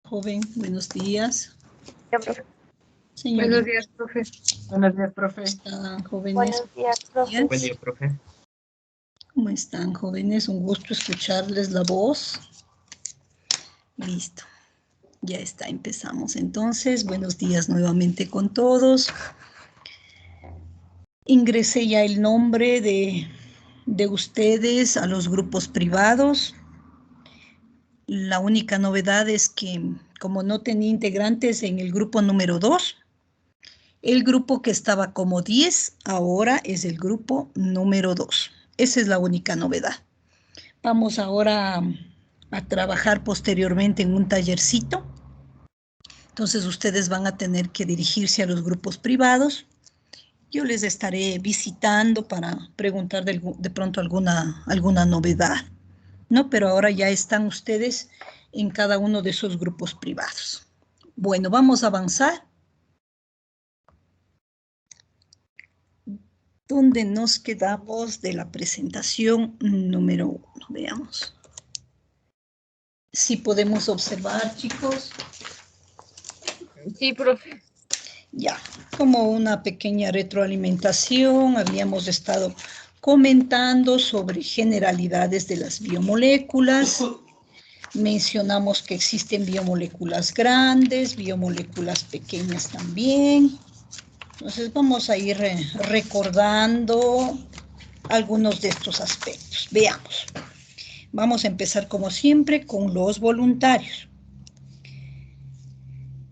Joven, buenos días. Ya, profe. Señorita, Buenos días, profe. Buenos días, profe. ¿cómo están, jóvenes? Buenos días, profe. Buen día, profe. ¿Cómo están, jóvenes? Un gusto escucharles la voz. Listo. Ya está, empezamos entonces. Buenos días nuevamente con todos. Ingresé ya el nombre de ustedes a los grupos privados. La única novedad es que como no tenía integrantes en el grupo número 2, el grupo que estaba como 10 ahora es el grupo número 2. Esa es la única novedad. Vamos ahora a trabajar posteriormente en un tallercito. Entonces ustedes van a tener que dirigirse a los grupos privados. Yo les estaré visitando para preguntar de pronto alguna novedad, ¿no? Pero ahora ya están ustedes en cada uno de esos grupos privados. Bueno, vamos a avanzar. ¿Dónde nos quedamos de la presentación número 1? Veamos. Si podemos observar, chicos. Sí, profe. Ya, como una pequeña retroalimentación, habíamos estado comentando sobre generalidades de las biomoléculas. Mencionamos que existen biomoléculas grandes, biomoléculas pequeñas también. Entonces vamos a ir recordando algunos de estos aspectos. Veamos. Vamos a empezar como siempre con los voluntarios.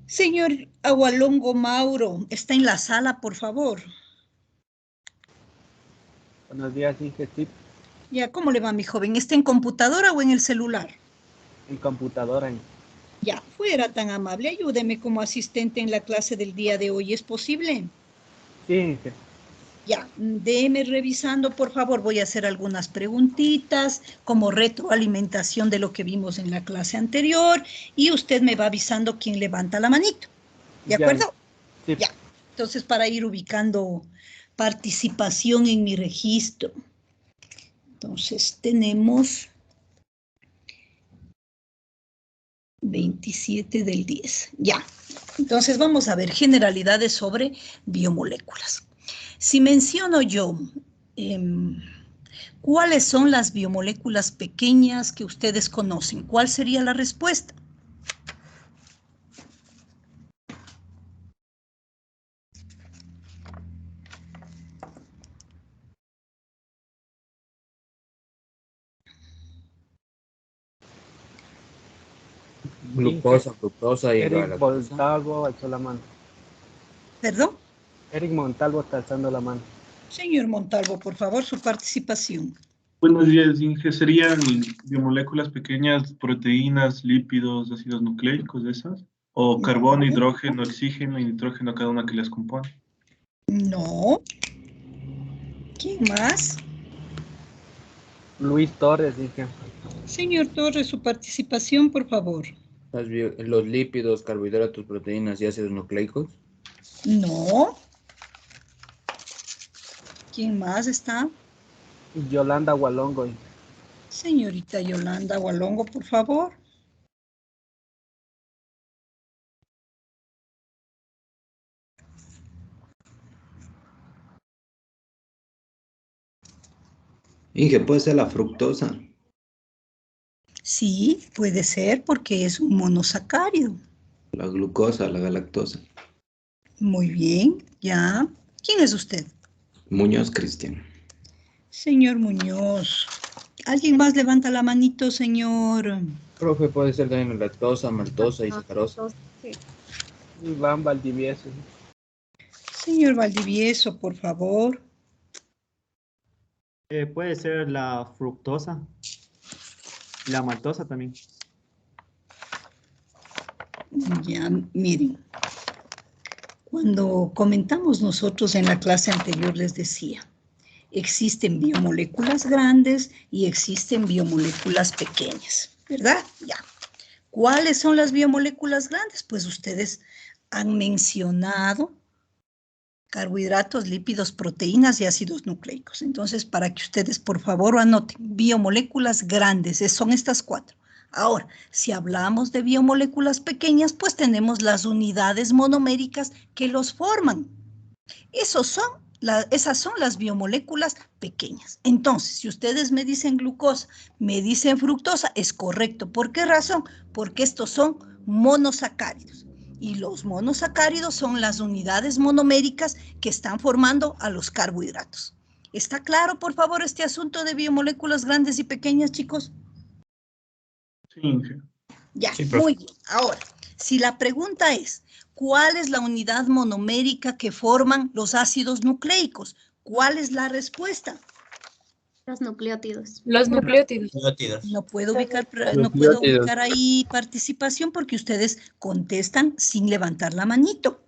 Señor Agualongo Mauro, ¿está en la sala, por favor? Buenos días, Inge, sí, Ya, ¿cómo le va, mi joven? ¿Está en computadora o en el celular? en computadora. Ya, fuera tan amable, ayúdeme como asistente en la clase del día de hoy, ¿es posible? Sí, Inge. Ya, déme revisando, por favor, voy a hacer algunas preguntitas como retroalimentación de lo que vimos en la clase anterior y usted me va avisando quién levanta la manito, ¿de acuerdo? Sí. Ya, entonces para ir ubicando participación en mi registro. Entonces tenemos 27 del 10, ya. Entonces vamos a ver generalidades sobre biomoléculas. Si menciono yo, ¿cuáles son las biomoléculas pequeñas que ustedes conocen? ¿Cuál sería la respuesta? Glucosa, fructosa y Eric galactosa. Montalvo alzó la mano. ¿Perdón? Eric Montalvo está alzando la mano. Señor Montalvo, por favor, su participación. Buenos días, Inge. ¿Serían biomoléculas pequeñas, proteínas, lípidos, ácidos nucleicos, de esas? ¿O carbono, hidrógeno, oxígeno y nitrógeno, cada una que las compone? No. ¿Quién más? Luis Torres, Inge. Señor Torres, su participación, por favor. Los lípidos, carbohidratos, proteínas y ácidos nucleicos. No. ¿Quién más está? Yolanda Hualongo. Señorita Yolanda Hualongo, por favor. Inge, puede ser la fructosa. Sí, puede ser porque es un monosacárido. La glucosa, la galactosa. Muy bien, ya. ¿Quién es usted? Muñoz Cristian. Señor Muñoz. ¿Alguien más levanta la manito, señor? Profe, puede ser también lactosa, maltosa y sacarosa. Iván Valdivieso. Señor Valdivieso, por favor. Puede ser la fructosa. La maltosa también. Ya, miren. Cuando comentamos nosotros en la clase anterior les decía, existen biomoléculas grandes y existen biomoléculas pequeñas, ¿verdad? Ya. ¿Cuáles son las biomoléculas grandes? Pues ustedes han mencionado carbohidratos, lípidos, proteínas y ácidos nucleicos. Entonces, para que ustedes por favor anoten, biomoléculas grandes, son estas 4. Ahora, si hablamos de biomoléculas pequeñas, pues tenemos las unidades monoméricas que los forman. Esas son las biomoléculas pequeñas. Entonces, si ustedes me dicen glucosa, me dicen fructosa, es correcto. ¿Por qué razón? Porque estos son monosacáridos. Y los monosacáridos son las unidades monoméricas que están formando a los carbohidratos. ¿Está claro, por favor, este asunto de biomoléculas grandes y pequeñas, chicos? Sí, Inge. Ya, Sí, profe. muy bien. Ahora, si la pregunta es, ¿cuál es la unidad monomérica que forman los ácidos nucleicos? ¿Cuál es la respuesta? Los nucleótidos. Los nucleótidos. No puedo ubicar, Nucleótidos. ahí participación porque ustedes contestan sin levantar la manito.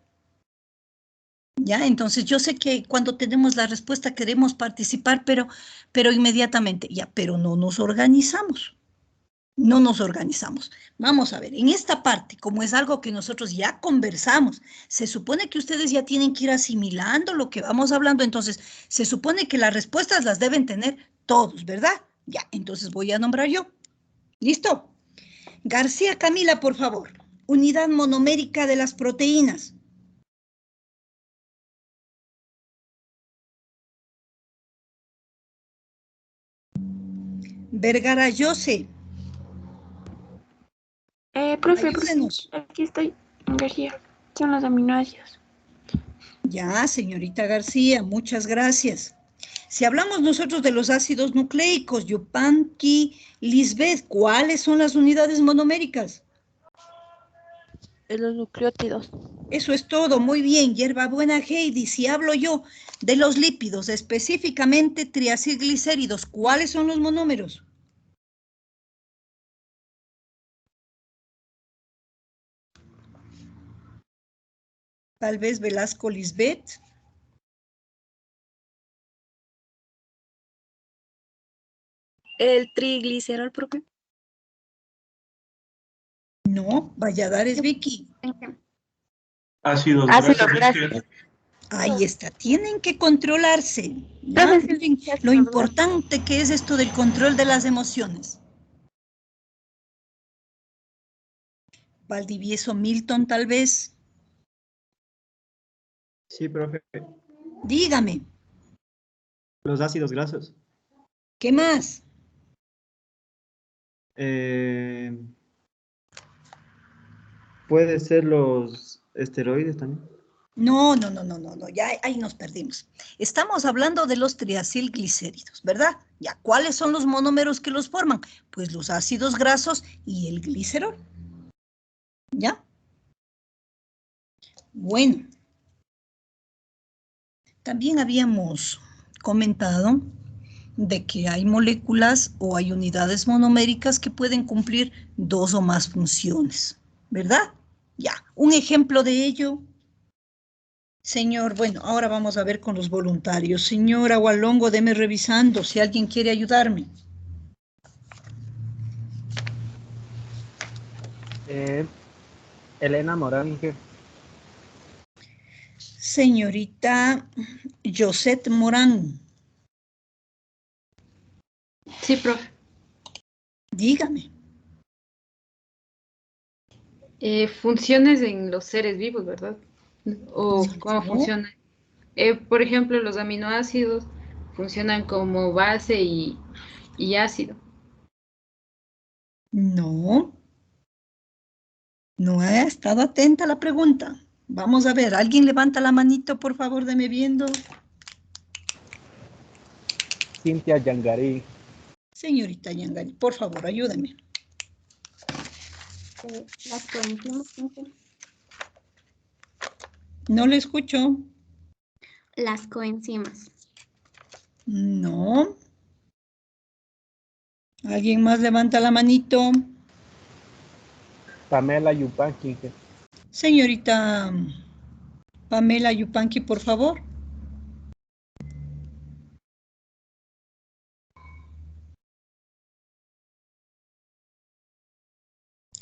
Ya, entonces yo sé que cuando tenemos la respuesta queremos participar, pero inmediatamente, ya, pero no nos organizamos. No nos organizamos. Vamos a ver, en esta parte, como es algo que nosotros ya conversamos, se supone que ustedes ya tienen que ir asimilando lo que vamos hablando, entonces se supone que las respuestas las deben tener todos, ¿verdad? Ya, entonces voy a nombrar yo. ¿Listo? García Camila, por favor. Unidad monomérica de las proteínas. Vergara Jose. Profe, Ayúdenos. aquí estoy, García. Son los aminoácidos. Ya, señorita García, muchas gracias. Si hablamos nosotros de los ácidos nucleicos, Yupanqui, Lisbeth, ¿cuáles son las unidades monoméricas? Los nucleótidos. Eso es todo, muy bien, hierbabuena Heidi. Si hablo yo de los lípidos, específicamente triacilglicéridos, ¿cuáles son los monómeros? Tal vez Velasco Lisbeth. El triglicerol, profe. No, Valladares Vicky. Ácidos Ácidos grasos. grasos. Ahí está, tienen que controlarse. ¿Ya? Profe, sí, Miren ya se lo me olvidó. importante que es esto del control de las emociones. Valdivieso Milton, tal vez. Sí, profe. Dígame, Los ácidos grasos. ¿qué más? Puede ser los esteroides también. No, ya ahí nos perdimos. Estamos hablando de los triacilglicéridos, ¿verdad? Ya, ¿cuáles son los monómeros que los forman? Pues los ácidos grasos y el glicerol. ¿Ya? Bueno. También habíamos comentado de que hay moléculas o hay unidades monoméricas que pueden cumplir 2 o más funciones, ¿verdad? Ya, un ejemplo de ello. Señor, bueno, ahora vamos a ver con los voluntarios. Señor Agualongo, deme revisando si alguien quiere ayudarme. Elena Morán, Inge. Señorita Josette Morán, Sí, profe. dígame. Funciones en los seres vivos, ¿verdad? ¿O cómo No. funciona? Por ejemplo, los aminoácidos funcionan como base y ácido. No. No he estado atenta a la pregunta. Vamos a ver, ¿alguien levanta la manito, por favor, deme viendo? Cintia Yangarí. Señorita Yangari, por favor, ayúdeme. Las coenzimas. No le escucho. Las coenzimas. No. ¿Alguien más levanta la manito? Pamela Yupanqui, Inge. Señorita Pamela Yupanqui, por favor.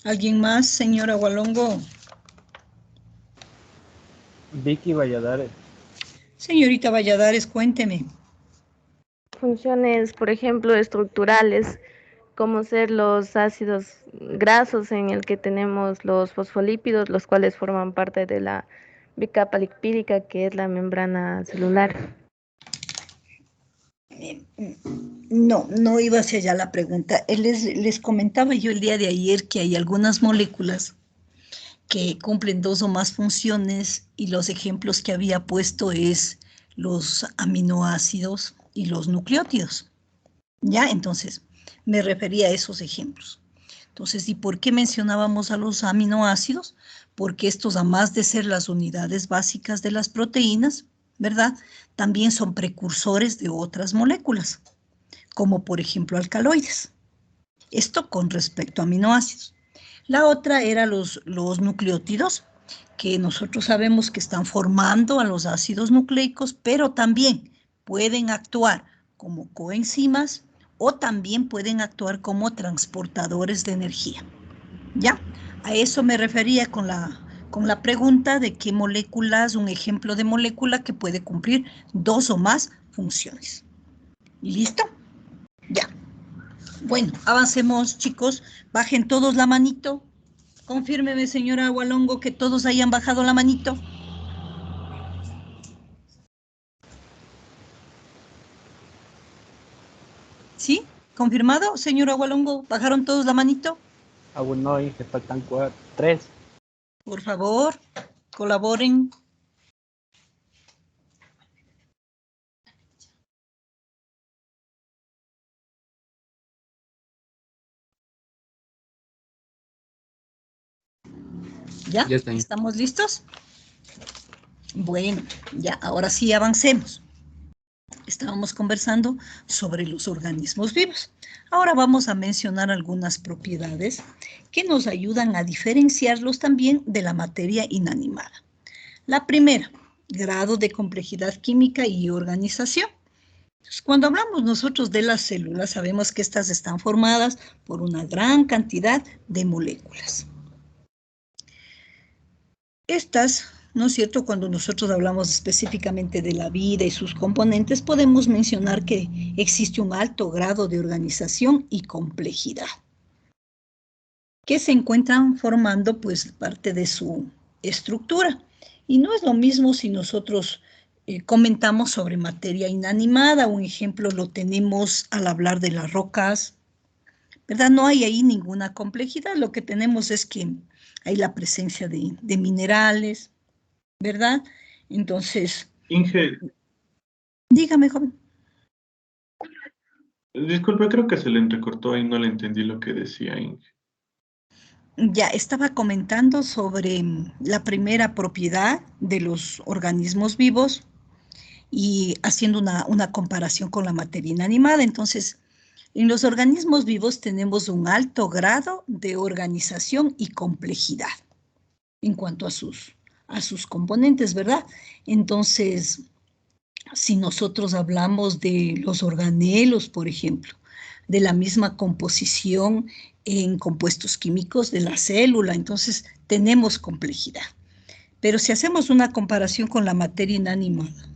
¿Alguien más, señora Gualongo? Vicky Valladares. Señorita Valladares, cuénteme. Funciones, por ejemplo, estructurales, como ser los ácidos grasos en el que tenemos los fosfolípidos, los cuales forman parte de la bicapa lipídica, que es la membrana celular. No iba hacia allá la pregunta. Les comentaba yo el día de ayer que hay algunas moléculas que cumplen 2 o más funciones y los ejemplos que había puesto es los aminoácidos y los nucleótidos. Ya, entonces, me refería a esos ejemplos. Entonces, ¿y por qué mencionábamos a los aminoácidos? Porque estos, además de ser las unidades básicas de las proteínas, ¿verdad? También son precursores de otras moléculas, como por ejemplo alcaloides. Esto con respecto a aminoácidos. La otra era los nucleótidos, que nosotros sabemos que están formando a los ácidos nucleicos, pero también pueden actuar como coenzimas o también pueden actuar como transportadores de energía. ¿Ya? A eso me refería con la pregunta de qué moléculas, un ejemplo de molécula que puede cumplir 2 o más funciones. ¿Listo? Ya. Bueno, avancemos, chicos. Bajen todos la manito. Confírmeme, señora Agualongo, que todos hayan bajado la manito. ¿Sí? ¿Confirmado, señora Agualongo? ¿Bajaron todos la manito? Aún no, Inge, faltan 3. Por favor, colaboren. ¿Ya? Ya está. ¿Estamos listos? Bueno, ya, ahora sí avancemos. Estábamos conversando sobre los organismos vivos. Ahora vamos a mencionar algunas propiedades que nos ayudan a diferenciarlos también de la materia inanimada. La primera, grado de complejidad química y organización. Entonces, cuando hablamos nosotros de las células, sabemos que estas están formadas por una gran cantidad de moléculas. Estas, ¿no es cierto? Cuando nosotros hablamos específicamente de la vida y sus componentes, podemos mencionar que existe un alto grado de organización y complejidad, que se encuentran formando pues parte de su estructura. Y no es lo mismo si nosotros comentamos sobre materia inanimada. Un ejemplo lo tenemos al hablar de las rocas, ¿verdad? No hay ahí ninguna complejidad. Lo que tenemos es que hay la presencia de minerales, ¿verdad? Entonces, Inge, dígame, joven. disculpe, creo que se le entrecortó y no le entendí lo que decía Inge. Ya estaba comentando sobre la primera propiedad de los organismos vivos y haciendo una comparación con la materia inanimada. Entonces, en los organismos vivos tenemos un alto grado de organización y complejidad en cuanto a sus componentes, ¿verdad? Entonces, si nosotros hablamos de los organelos, por ejemplo, de la misma composición en compuestos químicos de la célula, entonces tenemos complejidad. Pero si hacemos una comparación con la materia inanimada,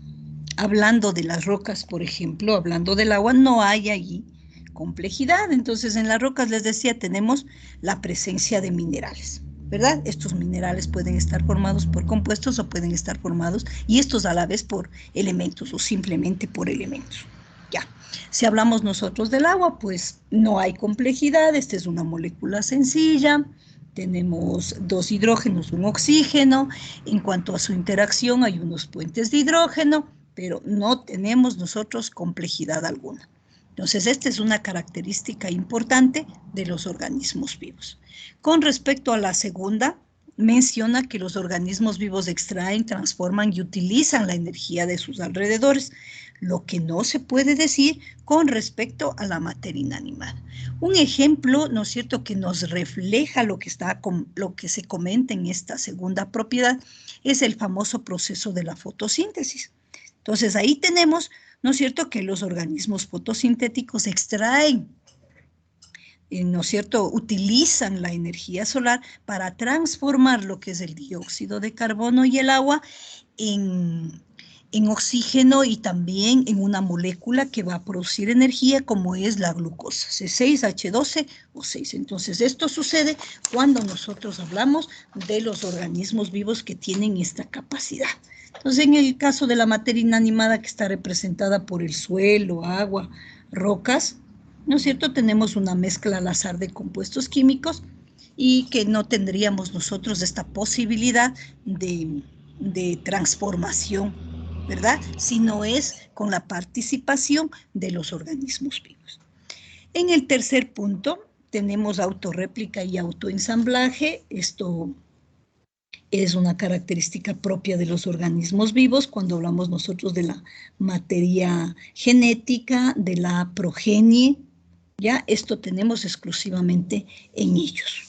hablando de las rocas, por ejemplo, hablando del agua, no hay allí complejidad. Entonces, en las rocas, les decía, tenemos la presencia de minerales, ¿verdad? Estos minerales pueden estar formados por compuestos o pueden estar formados, y estos a la vez por elementos o simplemente por elementos. Ya. Si hablamos nosotros del agua, pues no hay complejidad. Esta es una molécula sencilla. Tenemos 2 hidrógenos, un oxígeno. En cuanto a su interacción, hay unos puentes de hidrógeno, pero no tenemos nosotros complejidad alguna. Entonces, esta es una característica importante de los organismos vivos. Con respecto a la segunda, menciona que los organismos vivos extraen, transforman y utilizan la energía de sus alrededores, lo que no se puede decir con respecto a la materia inanimada. Un ejemplo, ¿no es cierto?, que nos refleja lo que se comenta en esta segunda propiedad es el famoso proceso de la fotosíntesis. Entonces, ahí tenemos, ¿no es cierto?, que los organismos fotosintéticos extraen, ¿no es cierto?, utilizan la energía solar para transformar lo que es el dióxido de carbono y el agua en en oxígeno y también en una molécula que va a producir energía como es la glucosa, C6H12O6. Entonces esto sucede cuando nosotros hablamos de los organismos vivos que tienen esta capacidad. Entonces en el caso de la materia inanimada que está representada por el suelo, agua, rocas, ¿no es cierto? Tenemos una mezcla al azar de compuestos químicos y que no tendríamos nosotros esta posibilidad de transformación, ¿verdad? Si no es con la participación de los organismos vivos. En el tercer punto tenemos autorréplica y autoensamblaje. Esto es una característica propia de los organismos vivos cuando hablamos nosotros de la materia genética, de la progenie, ¿ya? Esto tenemos exclusivamente en ellos.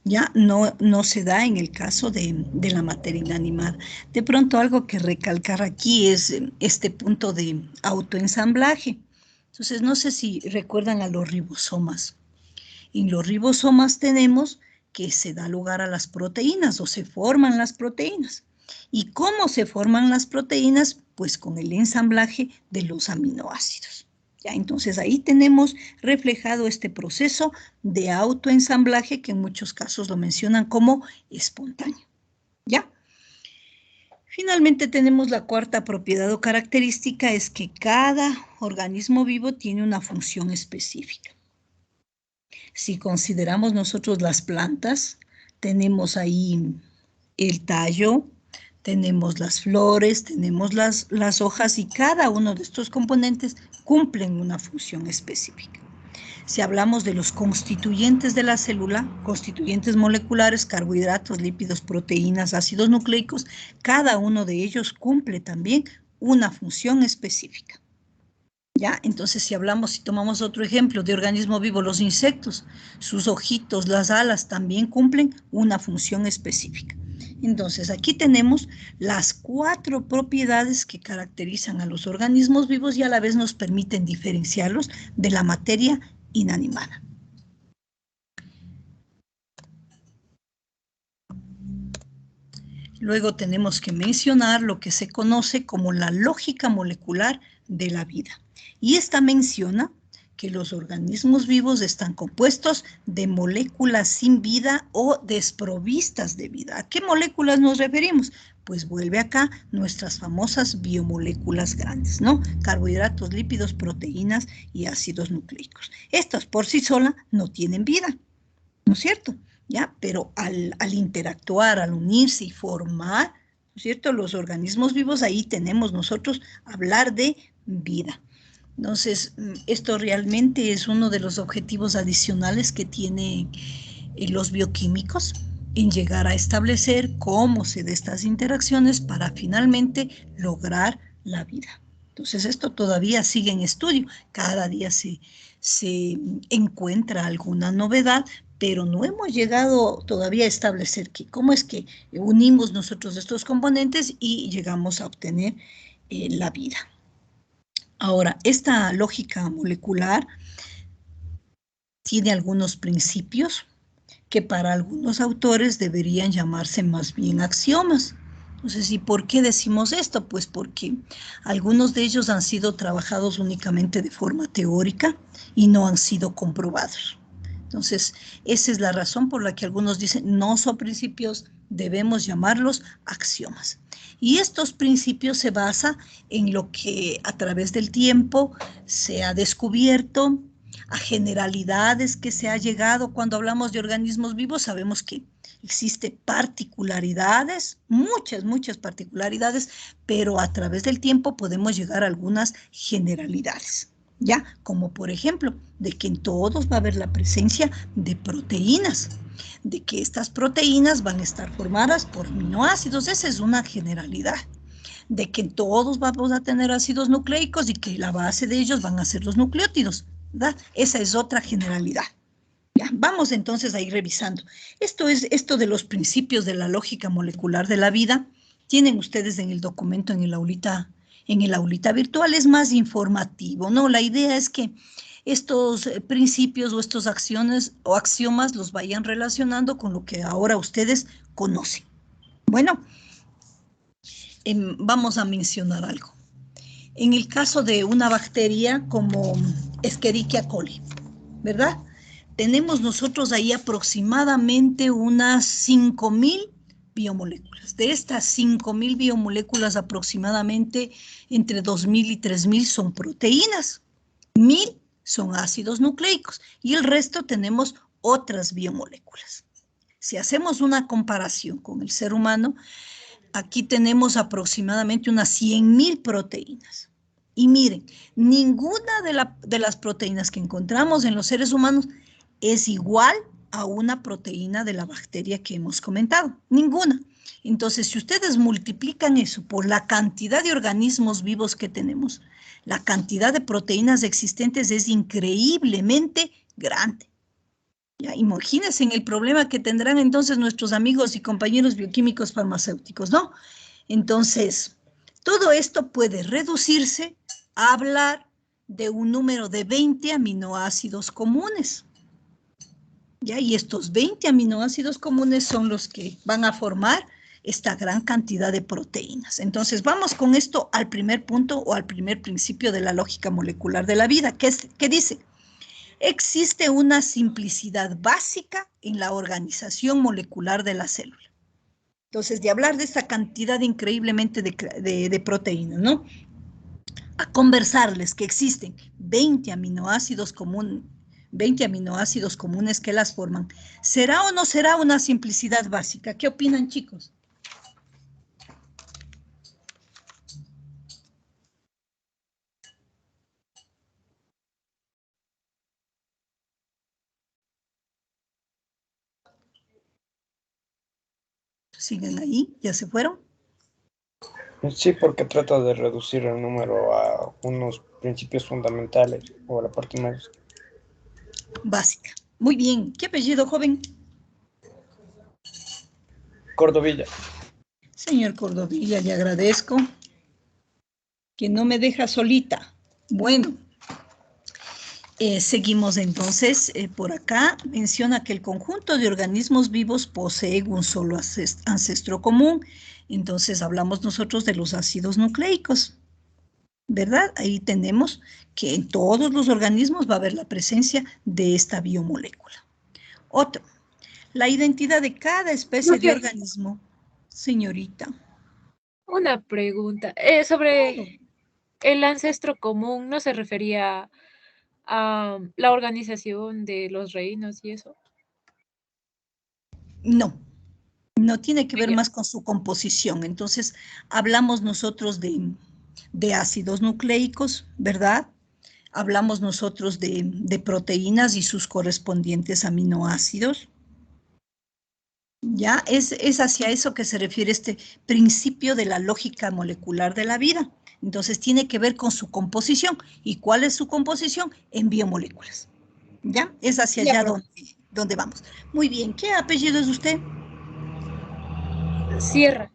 Ya no se da en el caso de la materia inanimada. De pronto algo que recalcar aquí es este punto de autoensamblaje. Entonces no sé si recuerdan a los ribosomas. En los ribosomas tenemos que se da lugar a las proteínas o se forman las proteínas. ¿Y cómo se forman las proteínas? Pues con el ensamblaje de los aminoácidos. ¿Ya? Entonces ahí tenemos reflejado este proceso de autoensamblaje que en muchos casos lo mencionan como espontáneo. ¿Ya? Finalmente tenemos la cuarta propiedad o característica, es que cada organismo vivo tiene una función específica. Si consideramos nosotros las plantas, tenemos ahí el tallo, tenemos las flores, tenemos las hojas y cada uno de estos componentes cumplen una función específica. Si hablamos de los constituyentes de la célula, constituyentes moleculares, carbohidratos, lípidos, proteínas, ácidos nucleicos, cada uno de ellos cumple también una función específica. ¿Ya? Entonces, si tomamos otro ejemplo de organismo vivo, los insectos, sus ojitos, las alas también cumplen una función específica. Entonces, aquí tenemos las 4 propiedades que caracterizan a los organismos vivos y a la vez nos permiten diferenciarlos de la materia inanimada. Luego tenemos que mencionar lo que se conoce como la lógica molecular de la vida. Y esta menciona que los organismos vivos están compuestos de moléculas sin vida o desprovistas de vida. ¿A qué moléculas nos referimos? Pues vuelve acá nuestras famosas biomoléculas grandes, ¿no? Carbohidratos, lípidos, proteínas y ácidos nucleicos. Estas por sí solas no tienen vida, ¿no es cierto? ¿Ya? Pero al interactuar, al unirse y formar, ¿no es cierto? Los organismos vivos, ahí tenemos nosotros hablar de vida. Entonces, esto realmente es uno de los objetivos adicionales que tienen los bioquímicos en llegar a establecer cómo se dan estas interacciones para finalmente lograr la vida. Entonces, esto todavía sigue en estudio. Cada día se encuentra alguna novedad, pero no hemos llegado todavía a establecer cómo es que unimos nosotros estos componentes y llegamos a obtener la vida. Ahora, esta lógica molecular tiene algunos principios que para algunos autores deberían llamarse más bien axiomas. Entonces, ¿y por qué decimos esto? Pues porque algunos de ellos han sido trabajados únicamente de forma teórica y no han sido comprobados. Entonces, esa es la razón por la que algunos dicen no son principios, debemos llamarlos axiomas. Y estos principios se basan en lo que a través del tiempo se ha descubierto, a generalidades que se ha llegado. Cuando hablamos de organismos vivos sabemos que existen particularidades, muchas particularidades, pero a través del tiempo podemos llegar a algunas generalidades. ¿Ya? Como por ejemplo, de que en todos va a haber la presencia de proteínas, de que estas proteínas van a estar formadas por aminoácidos, esa es una generalidad. De que en todos vamos a tener ácidos nucleicos y que la base de ellos van a ser los nucleótidos, ¿verdad? Esa es otra generalidad. Ya, vamos entonces a ir revisando. Esto es esto de los principios de la lógica molecular de la vida. Tienen ustedes en el documento, en el aulita virtual, es más informativo, ¿no? La idea es que estos principios o estas acciones o axiomas los vayan relacionando con lo que ahora ustedes conocen. Bueno, vamos a mencionar algo. En el caso de una bacteria como Escherichia coli, ¿verdad? Tenemos nosotros ahí aproximadamente unas 5.000 biomoléculas. De estas 5.000 biomoléculas, aproximadamente entre 2.000 y 3.000 son proteínas, 1.000 son ácidos nucleicos y el resto tenemos otras biomoléculas. Si hacemos una comparación con el ser humano, aquí tenemos aproximadamente unas 100.000 proteínas. Y miren, ninguna de las proteínas que encontramos en los seres humanos es igual a una proteína de la bacteria que hemos comentado. Ninguna. Entonces, si ustedes multiplican eso por la cantidad de organismos vivos que tenemos, la cantidad de proteínas existentes es increíblemente grande. Ya, imagínense en el problema que tendrán entonces nuestros amigos y compañeros bioquímicos farmacéuticos, ¿no? Entonces, todo esto puede reducirse a hablar de un número de 20 aminoácidos comunes. ¿Ya? Y estos 20 aminoácidos comunes son los que van a formar esta gran cantidad de proteínas. Entonces, vamos con esto al primer punto o al primer principio de la lógica molecular de la vida, que dice: existe una simplicidad básica en la organización molecular de la célula. Entonces, de hablar de esta cantidad increíblemente de proteínas, ¿no? A conversarles que existen 20 aminoácidos comunes que las forman. ¿Será o no será una simplicidad básica? ¿Qué opinan, chicos? ¿Siguen ahí? ¿Ya se fueron? Sí, porque trata de reducir el número a unos principios fundamentales o a la parte más básica. Muy bien. ¿Qué apellido, joven? Cordovilla. Señor Cordovilla, le agradezco que no me deja solita. Bueno, seguimos entonces. Por acá menciona que el conjunto de organismos vivos posee un solo ancestro común. Entonces hablamos nosotros de los ácidos nucleicos, ¿verdad? Ahí tenemos que en todos los organismos va a haber la presencia de esta biomolécula. Otro, la identidad de cada especie de organismo. Señorita. Una pregunta. Sobre el ancestro común, ¿no se refería a la organización de los reinos y eso? No. No tiene que ver más con su composición. Entonces, hablamos nosotros de ácidos nucleicos, ¿verdad? Hablamos nosotros de proteínas y sus correspondientes aminoácidos. Ya, es hacia eso que se refiere este principio de la lógica molecular de la vida. Entonces, tiene que ver con su composición. ¿Y cuál es su composición? En biomoléculas. ¿Ya? Es hacia allá donde vamos. Muy bien. ¿Qué apellido es usted? Sierra.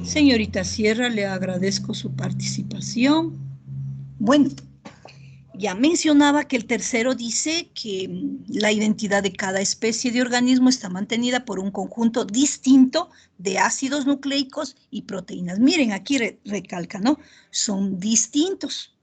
Señorita Sierra, le agradezco su participación. Bueno, ya mencionaba que el tercero dice que la identidad de cada especie de organismo está mantenida por un conjunto distinto de ácidos nucleicos y proteínas. Miren, aquí recalca, ¿no? Son distintos.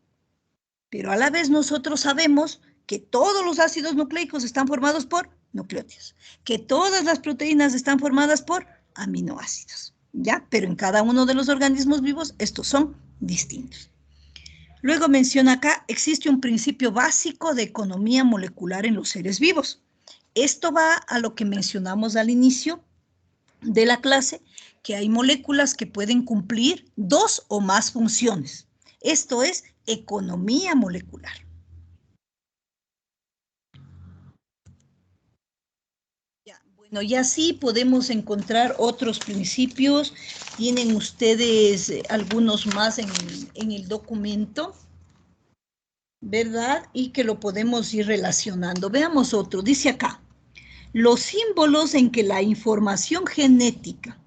Pero a la vez nosotros sabemos que todos los ácidos nucleicos están formados por nucleótidos, que todas las proteínas están formadas por aminoácidos, ¿ya? Pero en cada uno de los organismos vivos estos son distintos. Luego menciona acá, existe un principio básico de economía molecular en los seres vivos. Esto va a lo que mencionamos al inicio de la clase, que hay moléculas que pueden cumplir 2 o más funciones. Esto es economía molecular. Y así podemos encontrar otros principios. Tienen ustedes algunos más en el documento, ¿verdad? Y que lo podemos ir relacionando. Veamos otro. Dice acá, los símbolos en que la información genética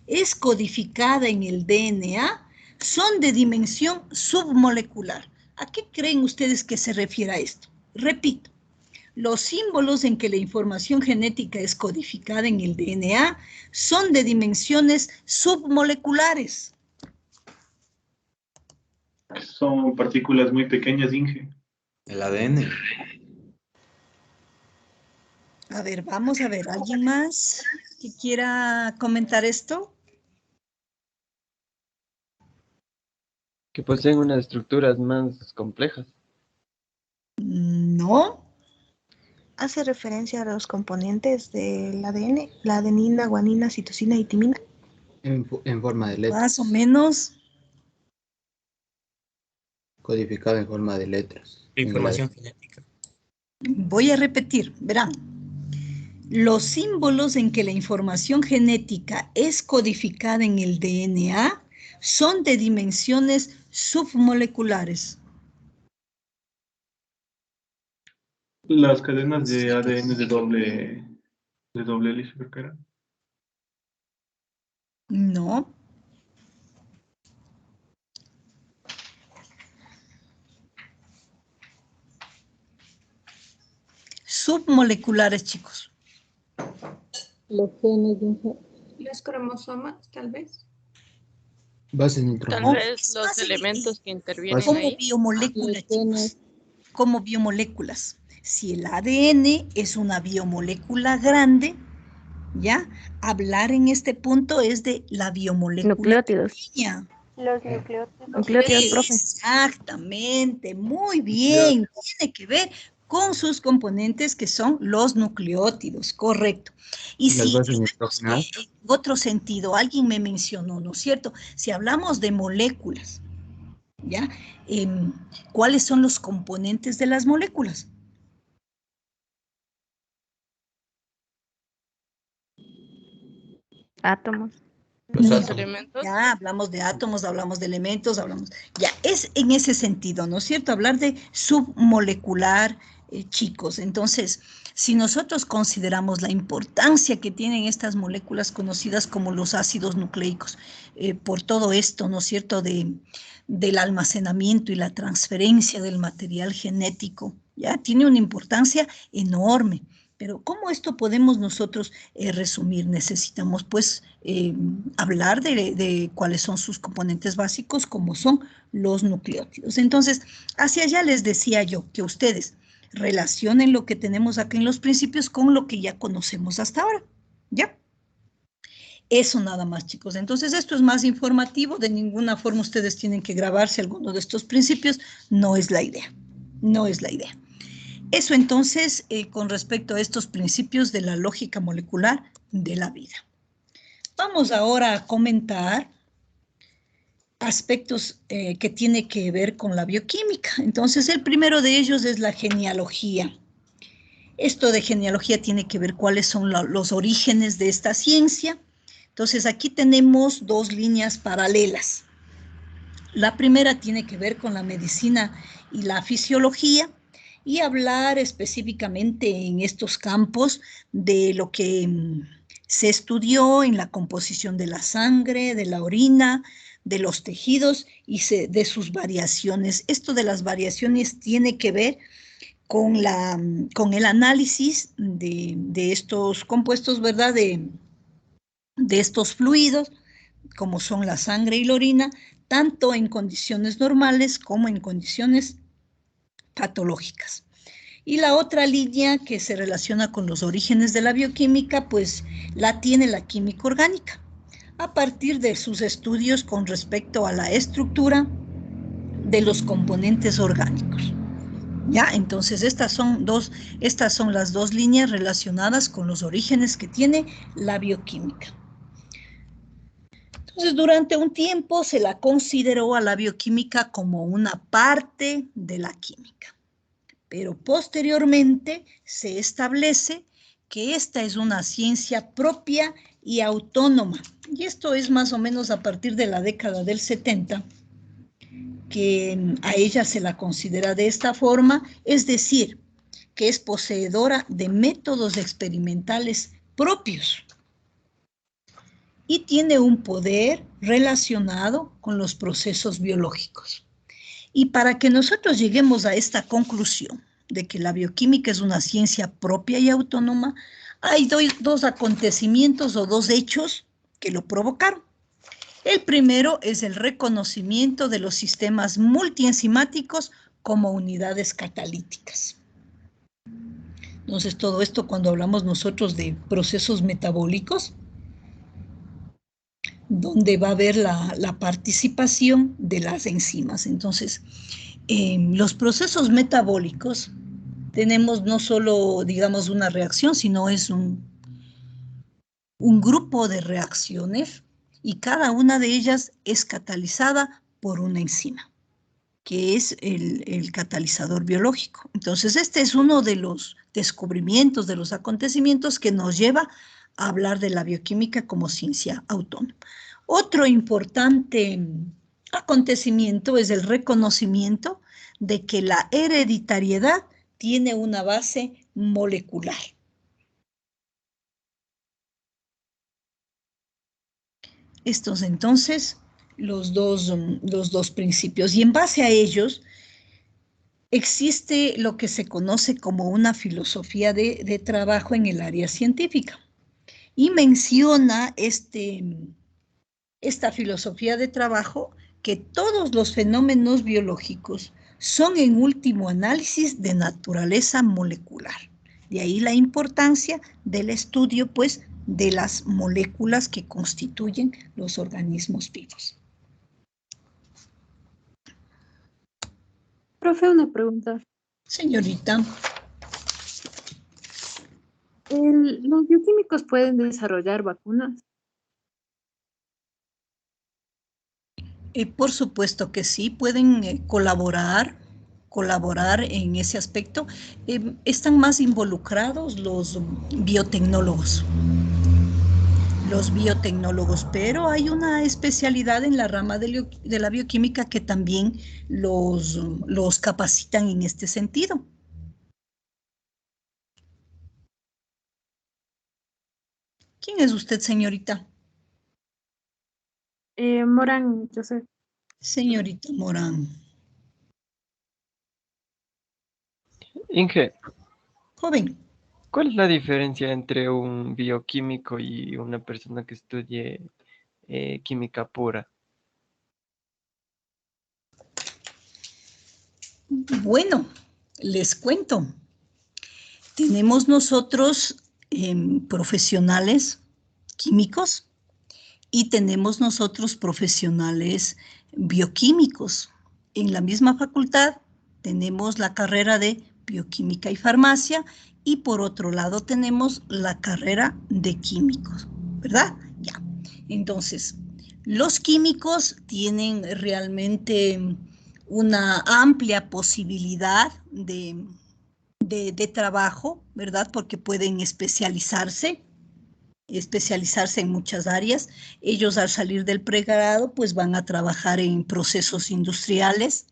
es codificada en el DNA son de dimensión submolecular. ¿A qué creen ustedes que se refiere a esto? Repito. Los símbolos en que la información genética es codificada en el DNA son de dimensiones submoleculares. Son partículas muy pequeñas, Inge. El ADN. A ver, vamos a ver, ¿alguien más que quiera comentar esto? Que poseen unas estructuras más complejas. No. Hace referencia a los componentes del ADN, la adenina, guanina, citosina y timina. En forma de letras. Más o menos. Codificado en forma de letras. Información genética. Voy a repetir, verán. Los símbolos en que la información genética es codificada en el DNA son de dimensiones submoleculares. Las cadenas de ADN de doble hélice, creo que era. No. Submoleculares, chicos. Los genes, los cromosomas, tal vez. Bases Tal nitrogenadas. vez los elementos que intervienen Como ahí. biomoléculas, chicos. Como biomoléculas. Si el ADN es una biomolécula grande, ¿ya? Hablar en este punto es de la biomolécula Nucleótidos. pequeña. Los nucleótidos. Nucleótidos, profe. Exactamente, muy bien. Tiene que ver con sus componentes que son los nucleótidos, correcto. Y Las si bases nitrogenadas. en otro sentido, alguien me mencionó, ¿no es cierto? Si hablamos de moléculas, ¿ya? ¿Cuáles son los componentes de las moléculas? Átomos. Los Los átomos. elementos. Ya hablamos de átomos, hablamos de elementos, ya es en ese sentido, ¿no es cierto? Hablar de submolecular, chicos. Entonces, si nosotros consideramos la importancia que tienen estas moléculas conocidas como los ácidos nucleicos, por todo esto, ¿no es cierto?, del almacenamiento y la transferencia del material genético, ya tiene una importancia enorme. Pero ¿cómo esto podemos nosotros resumir? Necesitamos pues hablar de cuáles son sus componentes básicos, como son los nucleótidos. Entonces, hacia allá les decía yo que ustedes relacionen lo que tenemos aquí en los principios con lo que ya conocemos hasta ahora, ¿ya? Eso nada más, chicos. Entonces, esto es más informativo. De ninguna forma ustedes tienen que grabarse alguno de estos principios. No es la idea. No es la idea. Eso entonces, con respecto a estos principios de la lógica molecular de la vida. Vamos ahora a comentar aspectos que tienen que ver con la bioquímica. Entonces, el primero de ellos es la genealogía. Esto de genealogía tiene que ver cuáles son los orígenes de esta ciencia. Entonces, aquí tenemos dos líneas paralelas. La primera tiene que ver con la medicina y la fisiología, y hablar específicamente en estos campos de lo que se estudió en la composición de la sangre, de la orina, de los tejidos y de sus variaciones. Esto de las variaciones tiene que ver con el análisis de estos compuestos, ¿verdad?, de estos fluidos, como son la sangre y la orina, tanto en condiciones normales como en condiciones patológicas. Y la otra línea que se relaciona con los orígenes de la bioquímica, pues la tiene la química orgánica, a partir de sus estudios con respecto a la estructura de los componentes orgánicos. Ya, entonces estas son las dos líneas relacionadas con los orígenes que tiene la bioquímica. Entonces, durante un tiempo se la consideró a la bioquímica como una parte de la química, pero posteriormente se establece que esta es una ciencia propia y autónoma, y esto es más o menos a partir de la década del 70, que a ella se la considera de esta forma, es decir, que es poseedora de métodos experimentales propios, y tiene un poder relacionado con los procesos biológicos. Y para que nosotros lleguemos a esta conclusión de que la bioquímica es una ciencia propia y autónoma, hay dos acontecimientos o dos hechos que lo provocaron. El primero es el reconocimiento de los sistemas multienzimáticos como unidades catalíticas. Entonces, todo esto cuando hablamos nosotros de procesos metabólicos, donde va a haber la participación de las enzimas. Entonces, en los procesos metabólicos tenemos no solo, digamos, una reacción, sino es un grupo de reacciones y cada una de ellas es catalizada por una enzima, que es el catalizador biológico. Entonces, este es uno de los descubrimientos, de los acontecimientos que nos lleva a hablar de la bioquímica como ciencia autónoma. Otro importante acontecimiento es el reconocimiento de que la hereditariedad tiene una base molecular. Estos entonces, los dos principios. Y en base a ellos, existe lo que se conoce como una filosofía de trabajo en el área científica. Y menciona esta filosofía de trabajo que todos los fenómenos biológicos son en último análisis de naturaleza molecular. De ahí la importancia del estudio, pues, de las moléculas que constituyen los organismos vivos. Profe, una pregunta. Señorita. ¿Los bioquímicos pueden desarrollar vacunas? Por supuesto que sí, pueden colaborar en ese aspecto. Están más involucrados los biotecnólogos, pero hay una especialidad en la rama de la bioquímica que también los capacitan en este sentido. ¿Quién es usted, señorita? Morán, yo sé. Señorita Morán. Inge. Joven. ¿Cuál es la diferencia entre un bioquímico y una persona que estudie química pura? Bueno, les cuento. Tenemos nosotros profesionales químicos y tenemos nosotros profesionales bioquímicos. En la misma facultad tenemos la carrera de bioquímica y farmacia y por otro lado tenemos la carrera de químicos, ¿verdad? Ya. Entonces, los químicos tienen realmente una amplia posibilidad de trabajo, ¿verdad? Porque pueden especializarse en muchas áreas. Ellos al salir del pregrado pues van a trabajar en procesos industriales.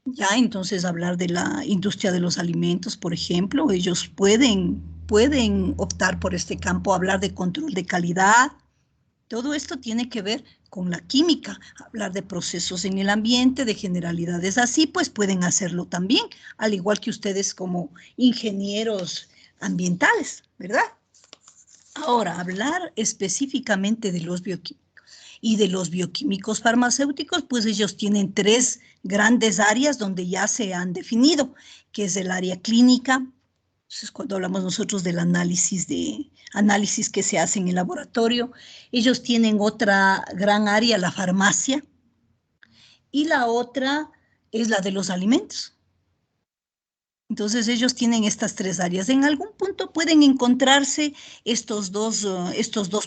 Ya, entonces hablar de la industria de los alimentos, por ejemplo, ellos pueden optar por este campo, hablar de control de calidad. Todo esto tiene que ver con la química, hablar de procesos en el ambiente, de generalidades así, pues pueden hacerlo también, al igual que ustedes como ingenieros ambientales, ¿verdad? Ahora, hablar específicamente de los bioquímicos y de los bioquímicos farmacéuticos, pues ellos tienen 3 grandes áreas donde ya se han definido, que es el área clínica. Entonces, cuando hablamos nosotros del análisis que se hace en el laboratorio, ellos tienen otra gran área, la farmacia, y la otra es la de los alimentos. Entonces, ellos tienen estas 3 áreas. En algún punto pueden encontrarse estos dos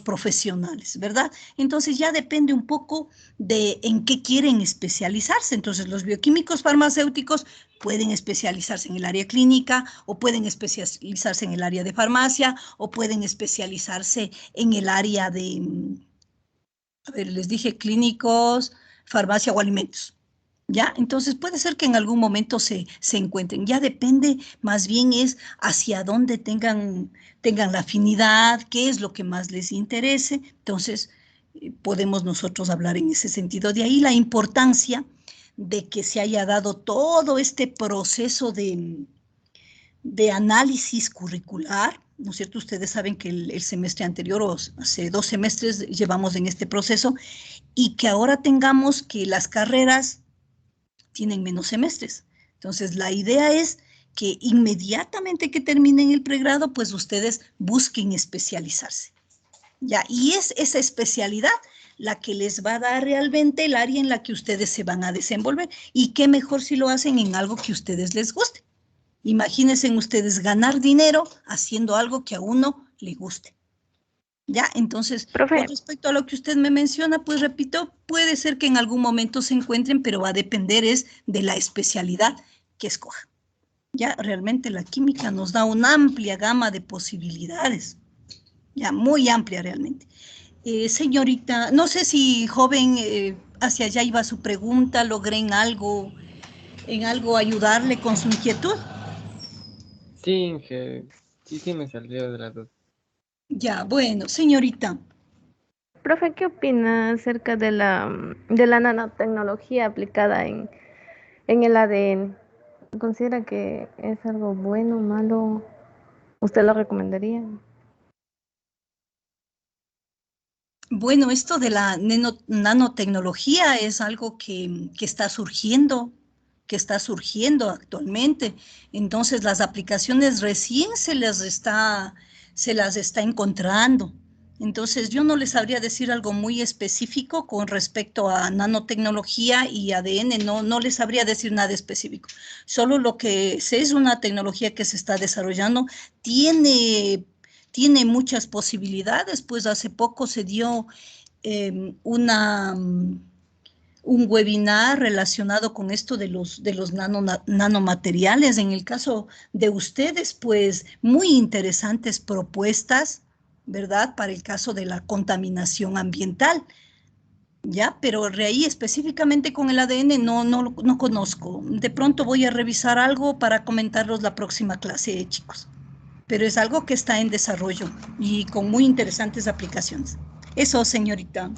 profesionales, ¿verdad? Entonces, ya depende un poco de en qué quieren especializarse. Entonces, los bioquímicos farmacéuticos pueden especializarse en el área clínica, o pueden especializarse en el área de farmacia, o pueden especializarse en el área de, a ver, les dije clínicos, farmacia o alimentos. ¿Ya? Entonces puede ser que en algún momento se encuentren. Ya depende, más bien es hacia dónde tengan la afinidad, qué es lo que más les interese. Entonces podemos nosotros hablar en ese sentido. De ahí la importancia de que se haya dado todo este proceso de análisis curricular, ¿no es cierto? Ustedes saben que el semestre anterior, o hace 2 semestres, llevamos en este proceso, y que ahora tengamos que las carreras tienen menos semestres. Entonces, la idea es que inmediatamente que terminen el pregrado, pues ustedes busquen especializarse. Ya, y es esa especialidad la que les va a dar realmente el área en la que ustedes se van a desenvolver. Y qué mejor si lo hacen en algo que a ustedes les guste. Imagínense ustedes ganar dinero haciendo algo que a uno le guste. Ya, entonces, Profe. con respecto a lo que usted me menciona, pues repito, puede ser que en algún momento se encuentren, pero va a depender es de la especialidad que escoja. Ya, realmente la química nos da una amplia gama de posibilidades. Ya, muy amplia realmente. Señorita, no sé si joven, hacia allá iba su pregunta, logré en algo ayudarle con su inquietud. Sí, Inge, sí me salió de la duda. Ya, bueno, señorita. Profe, ¿qué opina acerca de la nanotecnología aplicada en el ADN? ¿Considera que es algo bueno o malo? ¿Usted lo recomendaría? Bueno, esto de la nanotecnología es algo que está surgiendo actualmente. Entonces, las aplicaciones recién se las está encontrando. Entonces, yo no les sabría decir algo muy específico con respecto a nanotecnología y ADN, no les sabría decir nada específico. Solo lo que sé es una tecnología que se está desarrollando, tiene muchas posibilidades, pues hace poco se dio un webinar relacionado con esto de los nanomateriales. En el caso de ustedes, pues muy interesantes propuestas, ¿verdad? Para el caso de la contaminación ambiental. Ya, pero de ahí específicamente con el ADN no conozco. De pronto voy a revisar algo para comentarlos la próxima clase, chicos. Pero es algo que está en desarrollo y con muy interesantes aplicaciones. Eso, señorita.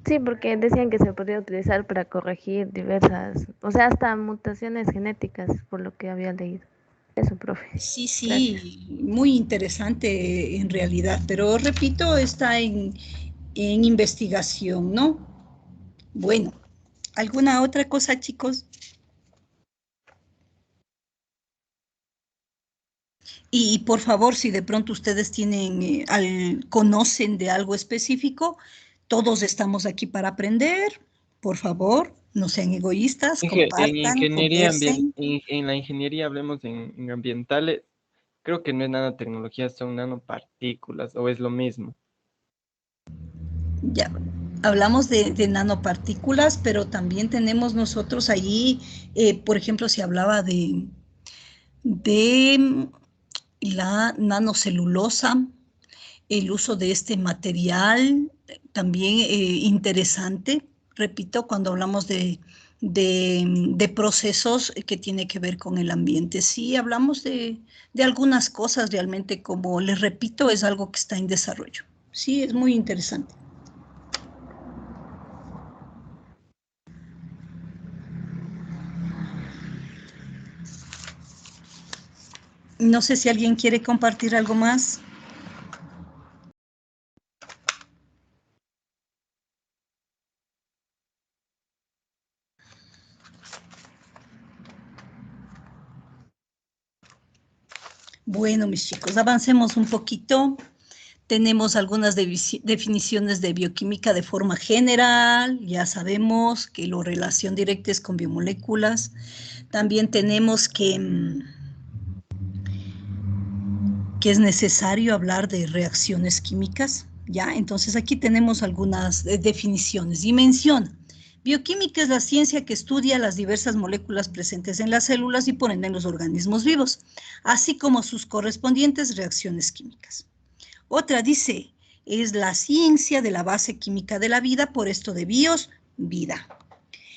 Sí, porque decían que se podía utilizar para corregir diversas, o sea, hasta mutaciones genéticas, por lo que había leído. Eso, profe. Sí, Gracias. muy interesante en realidad, pero repito, está en investigación, ¿no? Bueno, ¿alguna otra cosa, chicos? Y por favor, si de pronto ustedes tienen, conocen de algo específico, todos estamos aquí para aprender. Por favor, no sean egoístas, En compartan, ingeniería conversen. en la ingeniería hablemos en ambientales, creo que no es nanotecnología, son nanopartículas, o es lo mismo. Ya, hablamos de nanopartículas, pero también tenemos nosotros allí, por ejemplo, si hablaba de la nanocelulosa, el uso de este material, también interesante, repito, cuando hablamos de procesos que tiene que ver con el ambiente. Sí, hablamos de algunas cosas realmente, como les repito, es algo que está en desarrollo. Sí, es muy interesante. No sé si alguien quiere compartir algo más. Bueno, mis chicos, avancemos un poquito. Tenemos algunas definiciones de bioquímica de forma general. Ya sabemos que la relación directa es con biomoléculas. También tenemos que es necesario hablar de reacciones químicas. Ya, entonces aquí tenemos algunas definiciones y menciona. Bioquímica es la ciencia que estudia las diversas moléculas presentes en las células y por ende en los organismos vivos, así como sus correspondientes reacciones químicas. Otra dice, es la ciencia de la base química de la vida, por esto de bios, vida.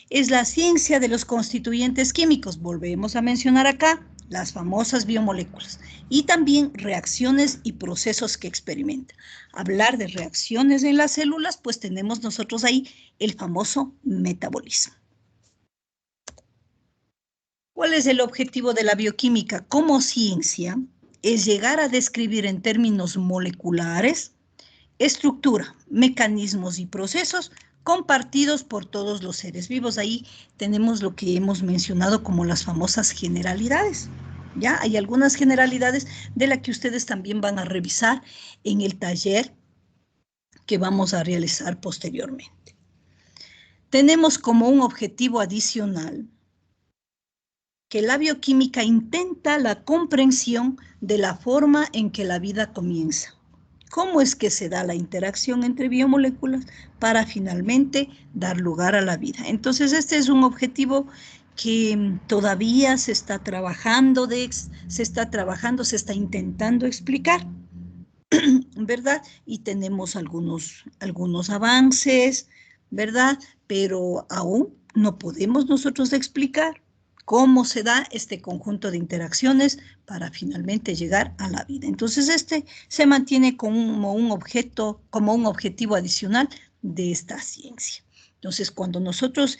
Es la ciencia de los constituyentes químicos, volvemos a mencionar acá, las famosas biomoléculas, y también reacciones y procesos que experimenta. Hablar de reacciones en las células, pues tenemos nosotros ahí el famoso metabolismo. ¿Cuál es el objetivo de la bioquímica como ciencia? es llegar a describir en términos moleculares estructura, mecanismos y procesos compartidos por todos los seres vivos. Ahí tenemos lo que hemos mencionado como las famosas generalidades. ¿Ya? Hay algunas generalidades de las que ustedes también van a revisar en el taller que vamos a realizar posteriormente. Tenemos como un objetivo adicional que la bioquímica intenta la comprensión de la forma en que la vida comienza. ¿Cómo es que se da la interacción entre biomoléculas para finalmente dar lugar a la vida? Entonces, este es un objetivo que todavía se está trabajando, se está intentando explicar, ¿verdad? Y tenemos algunos avances, ¿verdad? Pero aún no podemos nosotros explicar cómo se da este conjunto de interacciones para finalmente llegar a la vida. Entonces, este se mantiene como un objetivo adicional de esta ciencia. Entonces, cuando nosotros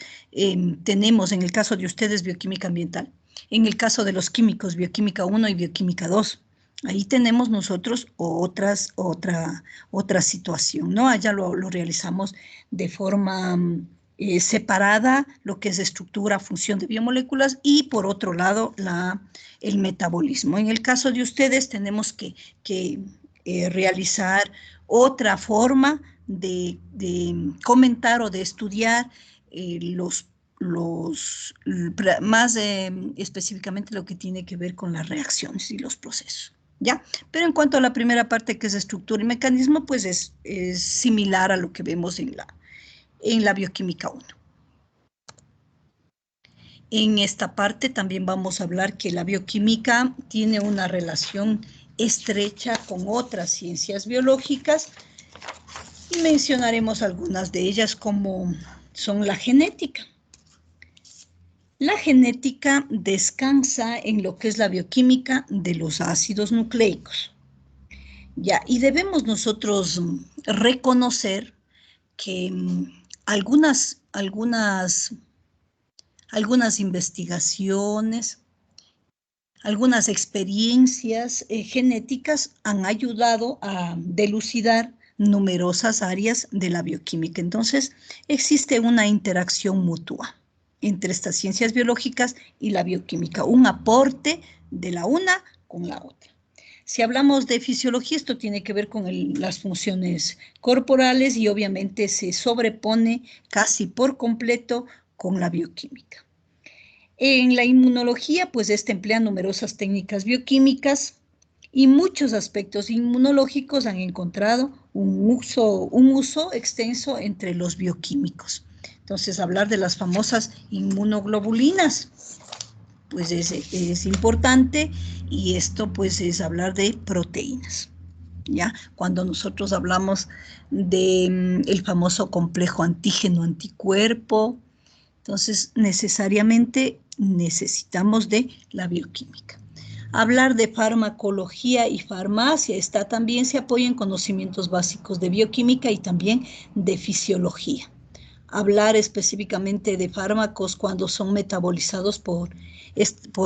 tenemos, en el caso de ustedes, bioquímica ambiental, en el caso de los químicos, bioquímica 1 y bioquímica 2, ahí tenemos nosotros otra situación, ¿no? Allá lo realizamos de forma separada, lo que es estructura, función de biomoléculas, y por otro lado, el metabolismo. En el caso de ustedes, tenemos que realizar otra forma de comentar o de estudiar más específicamente lo que tiene que ver con las reacciones y los procesos, ¿ya? Pero en cuanto a la primera parte, que es estructura y mecanismo, pues es similar a lo que vemos en la bioquímica 1. En esta parte también vamos a hablar que la bioquímica tiene una relación estrecha con otras ciencias biológicas, y mencionaremos algunas de ellas, como son la genética. La genética descansa en lo que es la bioquímica de los ácidos nucleicos. Ya, y debemos nosotros reconocer que algunas investigaciones, algunas experiencias genéticas han ayudado a dilucidar numerosas áreas de la bioquímica. Entonces, existe una interacción mutua entre estas ciencias biológicas y la bioquímica, un aporte de la una con la otra. Si hablamos de fisiología, esto tiene que ver con las funciones corporales y obviamente se sobrepone casi por completo con la bioquímica. En la inmunología, pues emplea numerosas técnicas bioquímicas y muchos aspectos inmunológicos han encontrado un uso extenso entre los bioquímicos. Entonces, hablar de las famosas inmunoglobulinas, pues es importante, y esto pues es hablar de proteínas, ¿ya? Cuando nosotros hablamos del famoso complejo antígeno-anticuerpo, entonces necesariamente necesitamos de la bioquímica. Hablar de farmacología y farmacia también se apoya en conocimientos básicos de bioquímica y también de fisiología. Hablar específicamente de fármacos cuando son metabolizados por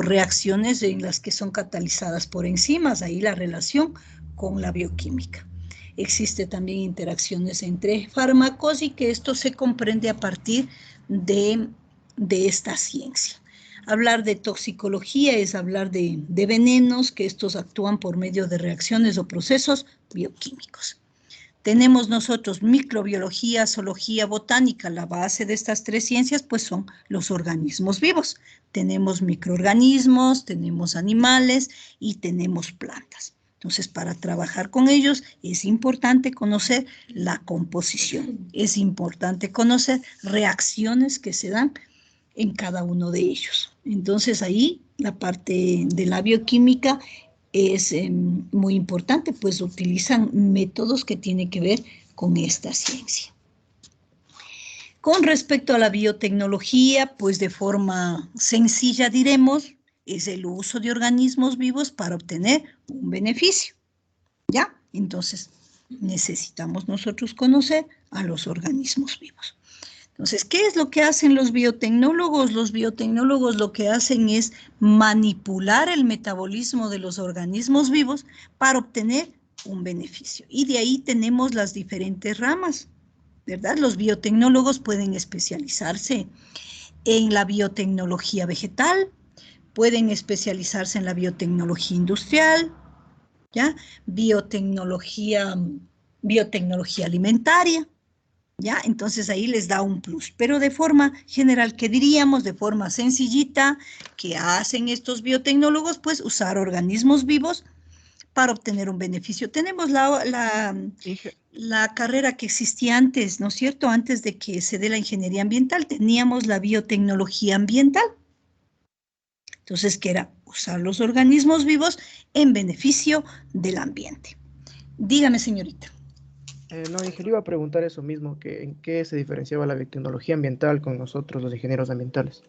reacciones en las que son catalizadas por enzimas, ahí la relación con la bioquímica. Existe también interacciones entre fármacos y que esto se comprende a partir de esta ciencia. Hablar de toxicología es hablar de venenos, que estos actúan por medio de reacciones o procesos bioquímicos. Tenemos nosotros microbiología, zoología, botánica. La base de estas tres ciencias pues son los organismos vivos. Tenemos microorganismos, tenemos animales y tenemos plantas. Entonces, para trabajar con ellos es importante conocer la composición, es importante conocer reacciones que se dan en cada uno de ellos. Entonces, ahí la parte de la bioquímica es muy importante, pues utilizan métodos que tienen que ver con esta ciencia. Con respecto a la biotecnología, pues de forma sencilla diremos, es el uso de organismos vivos para obtener un beneficio, ¿ya? Entonces, necesitamos nosotros conocer a los organismos vivos. Entonces, ¿qué es lo que hacen los biotecnólogos? Los biotecnólogos lo que hacen es manipular el metabolismo de los organismos vivos para obtener un beneficio. Y de ahí tenemos las diferentes ramas, ¿verdad? Los biotecnólogos pueden especializarse en la biotecnología vegetal, pueden especializarse en la biotecnología industrial, ¿ya? Biotecnología alimentaria, ¿ya? Entonces ahí les da un plus. Pero de forma general, ¿qué diríamos? De forma sencillita, ¿qué hacen estos biotecnólogos? Pues usar organismos vivos para obtener un beneficio. Tenemos la carrera que existía antes, ¿no es cierto? Antes de que se dé la ingeniería ambiental, teníamos la biotecnología ambiental. Entonces, ¿qué era? Usar los organismos vivos en beneficio del ambiente. Dígame, señorita. No, Inge, le iba a preguntar eso mismo, que en qué se diferenciaba la biotecnología ambiental con nosotros, los ingenieros ambientales.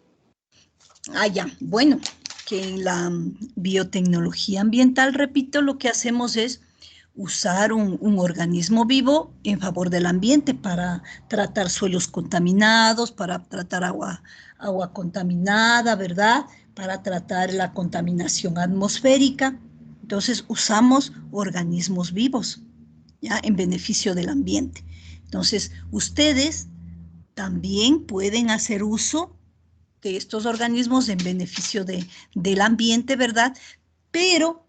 Ah, ya, bueno, que en la biotecnología ambiental, repito, lo que hacemos es usar un organismo vivo en favor del ambiente para tratar suelos contaminados, para tratar agua contaminada, ¿verdad? Para tratar la contaminación atmosférica. Entonces, usamos organismos vivos, ¿ya? En beneficio del ambiente. Entonces, ustedes también pueden hacer uso de estos organismos en beneficio del ambiente, ¿verdad? Pero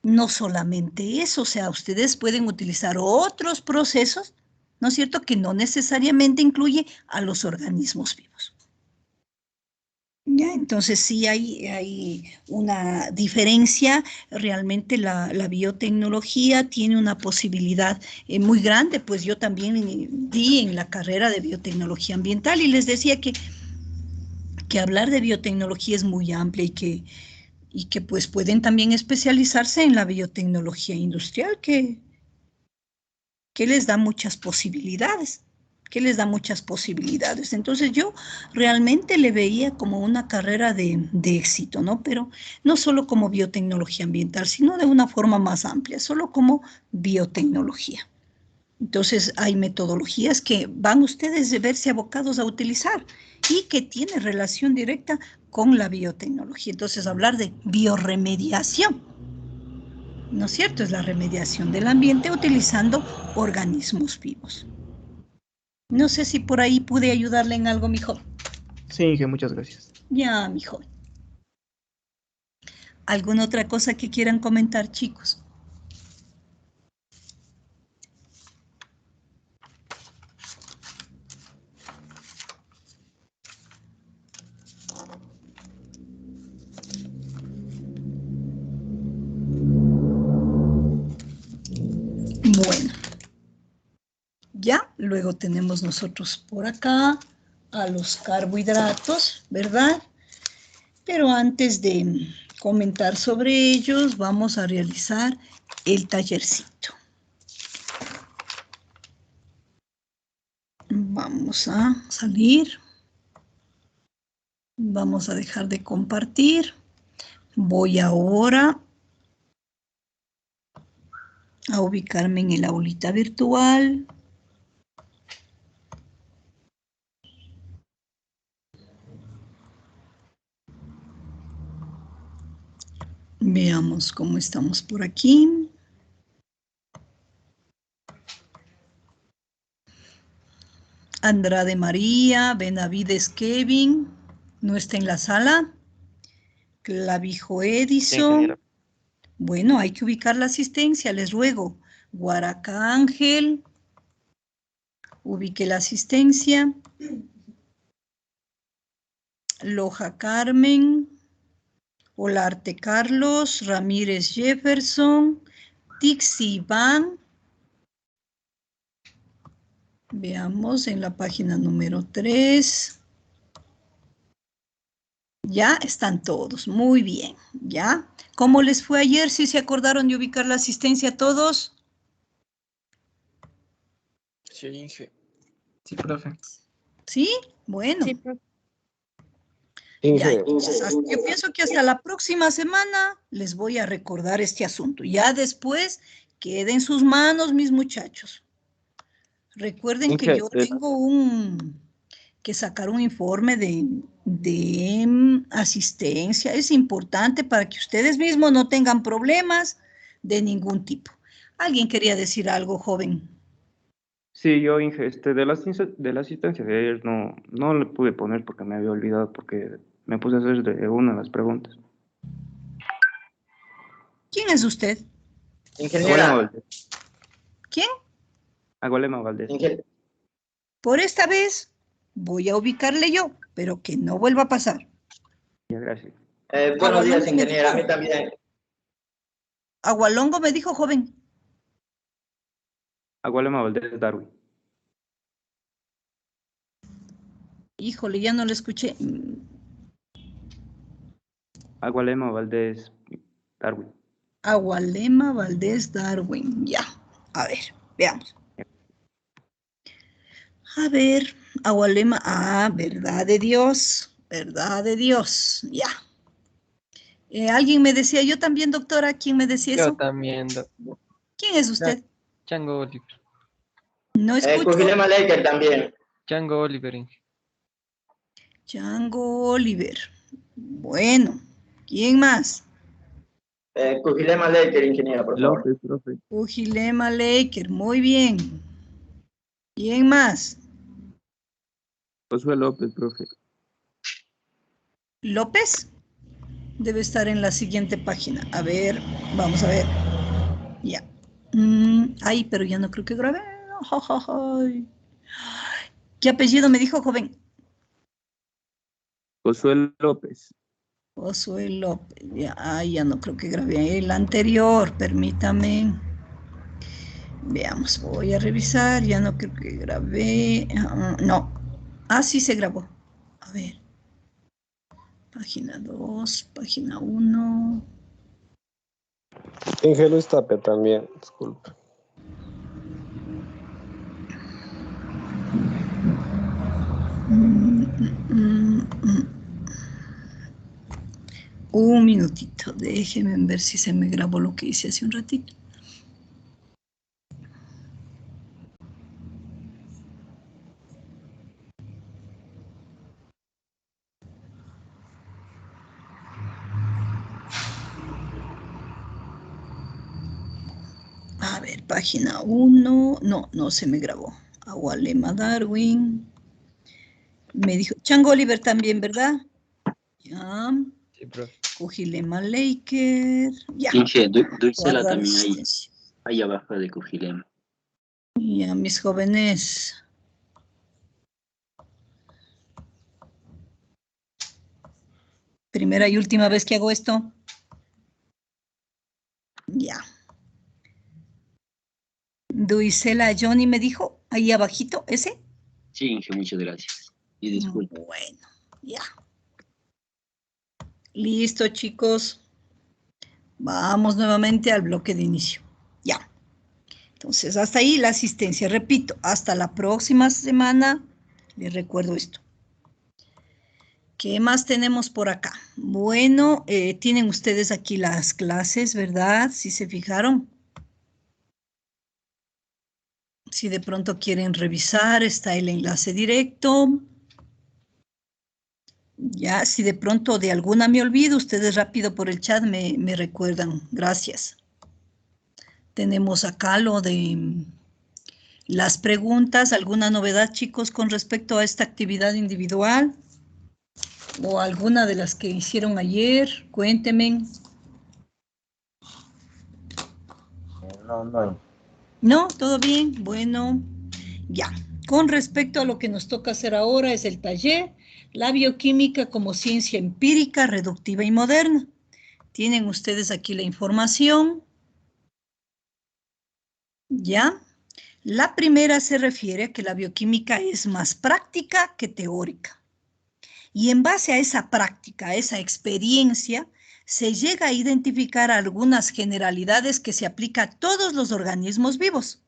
no solamente eso, o sea, ustedes pueden utilizar otros procesos, ¿no es cierto?, que no necesariamente incluye a los organismos vivos. ¿Ya? Entonces sí hay una diferencia, realmente la biotecnología tiene una posibilidad muy grande, pues yo también di en la carrera de biotecnología ambiental y les decía que hablar de biotecnología es muy amplia y que pues pueden también especializarse en la biotecnología industrial, que les da muchas posibilidades, Entonces yo realmente le veía como una carrera de éxito, ¿no? Pero no solo como biotecnología ambiental, sino de una forma más amplia, solo como biotecnología. Entonces hay metodologías que van ustedes a verse abocados a utilizar y que tienen relación directa con la biotecnología. Entonces hablar de bioremediación, ¿no es cierto? Es la remediación del ambiente utilizando organismos vivos. No sé si por ahí pude ayudarle en algo, mi joven. Sí, Inge, muchas gracias. Ya, mi joven. ¿Alguna otra cosa que quieran comentar, chicos? Bueno, ya, luego tenemos nosotros por acá a los carbohidratos, ¿verdad? Pero antes de comentar sobre ellos, vamos a realizar el tallercito. Vamos a salir. Vamos a dejar de compartir. Voy ahora a ubicarme en el aulita virtual. Veamos cómo estamos por aquí. Andrade María, Benavides Kevin, ¿no está en la sala? Clavijo Edison. Sí, bueno, hay que ubicar la asistencia, les ruego. Guaraca Ángel, ubique la asistencia. Loja Carmen, Olarte Carlos, Ramírez Jefferson, Tixi Iván. Veamos en la página número 3. Ya están todos, muy bien, ¿ya? ¿Cómo les fue ayer? ¿Sí se acordaron de ubicar la asistencia todos? Sí, Inge. Sí, profe. ¿Sí? Bueno. Sí, profe. Ya, entonces, yo pienso que hasta la próxima semana les voy a recordar este asunto. Ya después, quede en sus manos, mis muchachos. Recuerden que yo tengo que sacar un informe de asistencia. Es importante para que ustedes mismos no tengan problemas de ningún tipo. ¿Alguien quería decir algo, joven? Sí, yo, Inge, de la asistencia de ayer no le pude poner porque me había olvidado, porque me puse a hacer de una de las preguntas. ¿Quién es usted? Agolema Valdés. ¿Quién? Agolema Valdés. Por esta vez voy a ubicarle yo, pero que no vuelva a pasar. Ya, gracias. Buenos días, ingeniera. A mí también. Agualongo me dijo, joven. Agolema Valdés Darwin. Híjole, ya no lo escuché. Agolema Valdés Darwin. Agualema Valdés Darwin. Ya. A ver, veamos. A ver, Agualema. Ah, verdad de Dios. Verdad de Dios. Ya. Alguien me decía, yo también, doctora. ¿Quién me decía eso? Yo también, doctor. ¿Quién es usted? Chango Oliver. No escucho. Cujilema Laker también. Chango Oliver, Inge. Chango Oliver. Bueno, ¿quién más? Cujilema Laker, ingeniera, por favor. López, profe. Cujilema Laker, muy bien. ¿Quién más? Josué López, profe. ¿López? Debe estar en la siguiente página. A ver, vamos a ver. Ya. Ay, pero ya no creo que grabé. ¿Qué apellido me dijo, joven? Josué López. Josué López. Ya no creo que grabé el anterior. Permítame. Veamos, voy a revisar. Ya no creo que grabé. No. Ah, sí se grabó. A ver. Página 2, página 1. Inge Luis Tapia también, disculpe. Un minutito, déjenme ver si se me grabó lo que hice hace un ratito. A ver, página 1. No se me grabó. Agualema Darwin. Me dijo, Chango Oliver también, ¿verdad? Ya. Sí, profe. Cujilema Laker. Ya. Inge, Dulcela Guardar también asistencia. ahí abajo de Cujilema. Ya, mis jóvenes. Primera y última vez que hago esto. Ya. Duisela Johnny me dijo, ahí abajito, ¿ese? Sí, Inge, muchas gracias. Y disculpe. Bueno, ya. Listo, chicos. Vamos nuevamente al bloque de inicio. Ya. Entonces, hasta ahí la asistencia. Repito, hasta la próxima semana. Les recuerdo esto. ¿Qué más tenemos por acá? Bueno, tienen ustedes aquí las clases, ¿verdad? Si se fijaron. Si de pronto quieren revisar, está el enlace directo. Ya, si de pronto de alguna me olvido, ustedes rápido por el chat me recuerdan. Gracias. Tenemos acá lo de las preguntas. ¿Alguna novedad, chicos, con respecto a esta actividad individual? ¿O alguna de las que hicieron ayer? Cuéntenme. No. ¿No? ¿Todo bien? Bueno, ya. Con respecto a lo que nos toca hacer ahora es el taller, la bioquímica como ciencia empírica, reductiva y moderna. Tienen ustedes aquí la información. ¿Ya? La primera se refiere a que la bioquímica es más práctica que teórica. Y en base a esa práctica, a esa experiencia, se llega a identificar algunas generalidades que se aplican a todos los organismos vivos.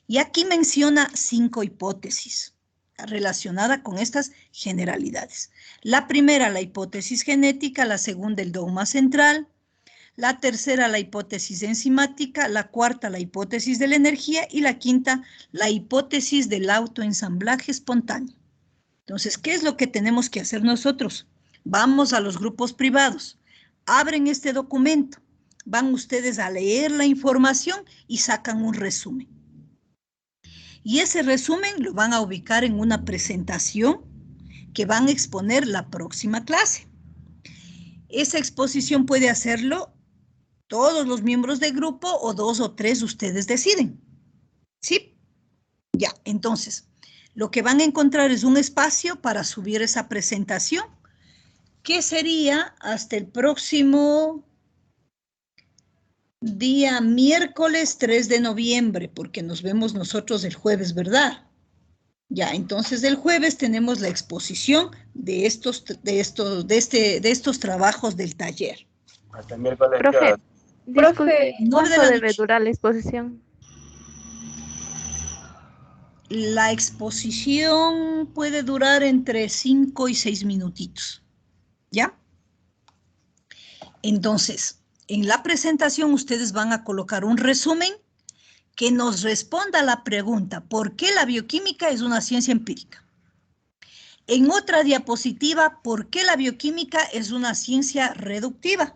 Y aquí menciona 5 hipótesis relacionadas con estas generalidades. La primera, la hipótesis genética, la segunda, el dogma central, la tercera, la hipótesis enzimática, la cuarta, la hipótesis de la energía y la quinta, la hipótesis del autoensamblaje espontáneo. Entonces, ¿qué es lo que tenemos que hacer nosotros? Vamos a los grupos privados, abren este documento, van ustedes a leer la información y sacan un resumen. Y ese resumen lo van a ubicar en una presentación que van a exponer la próxima clase. Esa exposición puede hacerlo todos los miembros del grupo o 2 o 3 ustedes deciden. ¿Sí? Ya, entonces, lo que van a encontrar es un espacio para subir esa presentación, que sería hasta el próximo día miércoles 3 de noviembre, porque nos vemos nosotros el jueves, ¿verdad? Ya, entonces el jueves tenemos la exposición de estos trabajos del taller. Hasta el miércoles. Profe, disculpe, Nueve de ¿cuánto la debe noche. durar la exposición? La exposición puede durar entre 5 y 6 minutitos. ¿Ya? Entonces, en la presentación ustedes van a colocar un resumen que nos responda a la pregunta, ¿por qué la bioquímica es una ciencia empírica? En otra diapositiva, ¿por qué la bioquímica es una ciencia reductiva?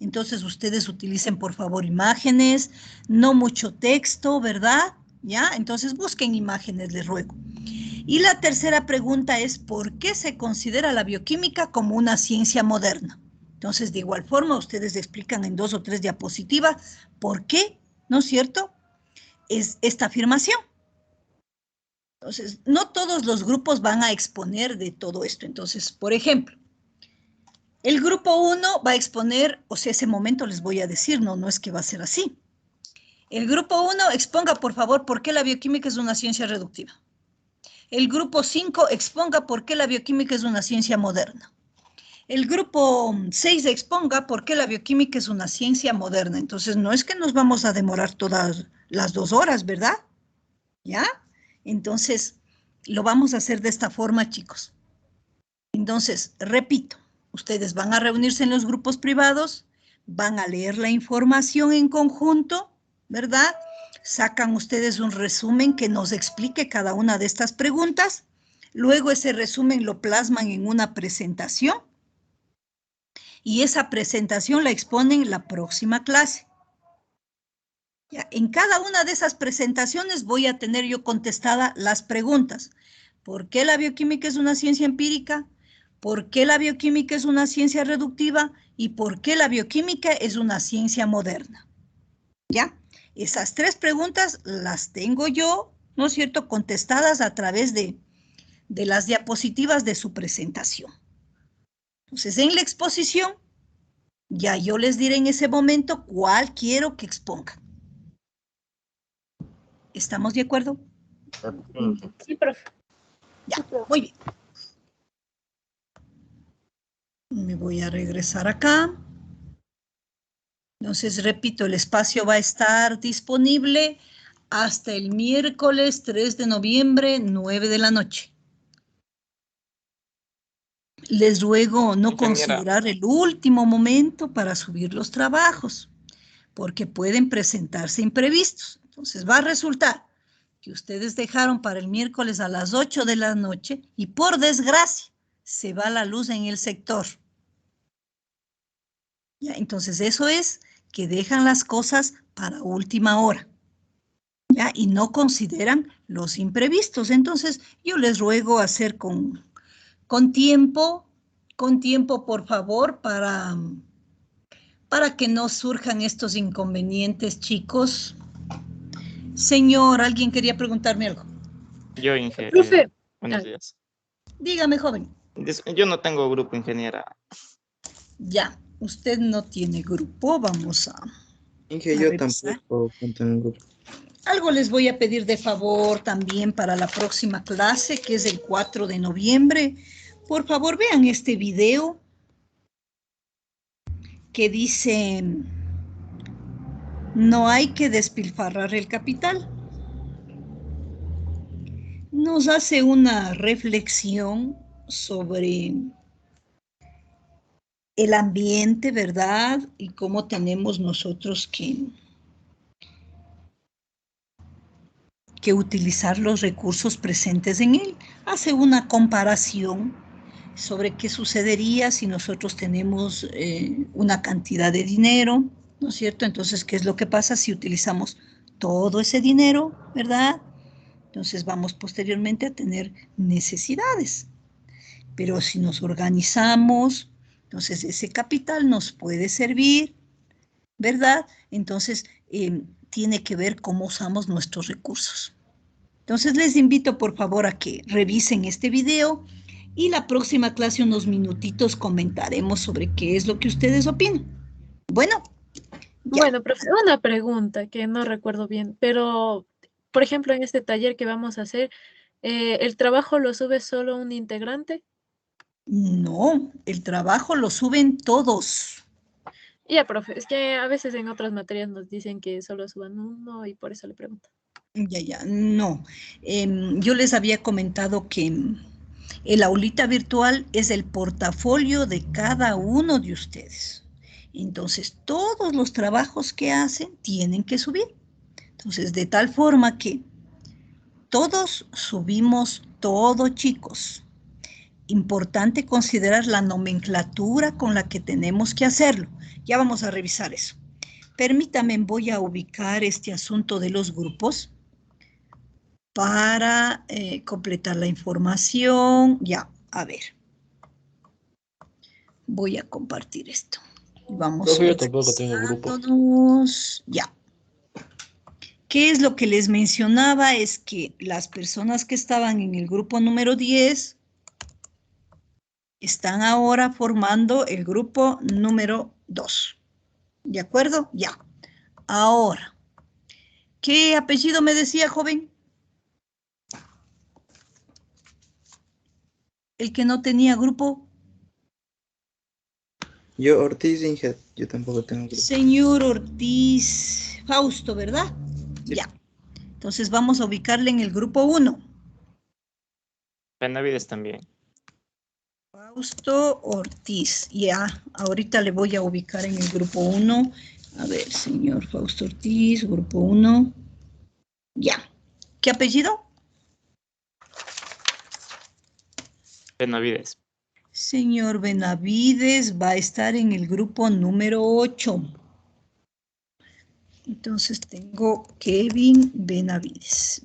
Entonces ustedes utilicen por favor imágenes, no mucho texto, ¿verdad? ¿Ya? Entonces busquen imágenes, les ruego. Y la tercera pregunta es, ¿por qué se considera la bioquímica como una ciencia moderna? Entonces, de igual forma, ustedes explican en 2 o 3 diapositivas por qué, ¿no es cierto?, es esta afirmación. Entonces, no todos los grupos van a exponer de todo esto. Entonces, por ejemplo, el grupo 1 va a exponer, o sea, ese momento les voy a decir, no es que va a ser así. El grupo 1 exponga, por favor, por qué la bioquímica es una ciencia reductiva. El grupo 5 exponga por qué la bioquímica es una ciencia moderna. El grupo 6 exponga por qué la bioquímica es una ciencia moderna. Entonces, no es que nos vamos a demorar todas las 2 horas, ¿verdad? ¿Ya? Entonces, lo vamos a hacer de esta forma, chicos. Entonces, repito, ustedes van a reunirse en los grupos privados, van a leer la información en conjunto, ¿verdad? Sacan ustedes un resumen que nos explique cada una de estas preguntas. Luego ese resumen lo plasman en una presentación. Y esa presentación la exponen en la próxima clase. Ya, en cada una de esas presentaciones voy a tener yo contestada las preguntas. ¿Por qué la bioquímica es una ciencia empírica? ¿Por qué la bioquímica es una ciencia reductiva? ¿Y por qué la bioquímica es una ciencia moderna? ¿Ya? Esas 3 preguntas las tengo yo, ¿no es cierto?, contestadas a través de las diapositivas de su presentación. Entonces, en la exposición, ya yo les diré en ese momento cuál quiero que expongan. ¿Estamos de acuerdo? Sí, profe. Ya, muy bien. Me voy a regresar acá. Entonces, repito, el espacio va a estar disponible hasta el miércoles 3 de noviembre, 9 de la noche. Les ruego no considerar el último momento para subir los trabajos, porque pueden presentarse imprevistos. Entonces, va a resultar que ustedes dejaron para el miércoles a las 8 de la noche y por desgracia se va la luz en el sector. ¿Ya? Entonces eso es que dejan las cosas para última hora. ¿Ya? Y no consideran los imprevistos. Entonces yo les ruego hacer con tiempo, por favor, para que no surjan estos inconvenientes, chicos. Señor, ¿alguien quería preguntarme algo? Yo, ingeniero. Profe. Buenos días. Dígame, joven. Yo no tengo grupo, ingeniera. Ya, usted no tiene grupo, vamos a... Inge, yo tampoco cuento en un grupo. Algo les voy a pedir de favor también para la próxima clase, que es el 4 de noviembre. Por favor, vean este video que dice... No hay que despilfarrar el capital. Nos hace una reflexión sobre el ambiente, ¿verdad? Y cómo tenemos nosotros que que utilizar los recursos presentes en él. Hace una comparación sobre qué sucedería si nosotros tenemos una cantidad de dinero, ¿no es cierto? Entonces, ¿qué es lo que pasa si utilizamos todo ese dinero, verdad? Entonces vamos posteriormente a tener necesidades. Pero si nos organizamos, entonces ese capital nos puede servir, ¿verdad? Entonces, tiene que ver cómo usamos nuestros recursos. Entonces, les invito, por favor, a que revisen este video y la próxima clase, unos minutitos, comentaremos sobre qué es lo que ustedes opinan. Bueno. Ya. Bueno, profe, una pregunta que no recuerdo bien, pero, por ejemplo, en este taller que vamos a hacer, ¿el trabajo lo sube solo un integrante? No, el trabajo lo suben todos. Ya, profe, es que a veces en otras materias nos dicen que solo suban uno y por eso le pregunto. Ya, no. Yo les había comentado que el aulita virtual es el portafolio de cada uno de ustedes. Entonces, todos los trabajos que hacen tienen que subir. Entonces, de tal forma que todos subimos todo, chicos. Importante considerar la nomenclatura con la que tenemos que hacerlo. Ya vamos a revisar eso. Permítanme, voy a ubicar este asunto de los grupos para completar la información. Ya, a ver. Voy a compartir esto. Vamos Profe, yo tampoco tengo grupo. Ya. ¿Qué es lo que les mencionaba? Es que las personas que estaban en el grupo número 10 están ahora formando el grupo número 2. ¿De acuerdo? Ya. Ahora, ¿qué apellido me decía, joven? El que no tenía grupo. Yo, Ortiz Inget, yo tampoco tengo grupo. Señor Ortiz Fausto, ¿verdad? Sí. Ya. Entonces vamos a ubicarle en el grupo 1. Benavides también. Fausto Ortiz. Ya, ahorita le voy a ubicar en el grupo 1. A ver, señor Fausto Ortiz, grupo 1. Ya. ¿Qué apellido? Benavides. Señor Benavides va a estar en el grupo número 8. Entonces tengo Kevin Benavides.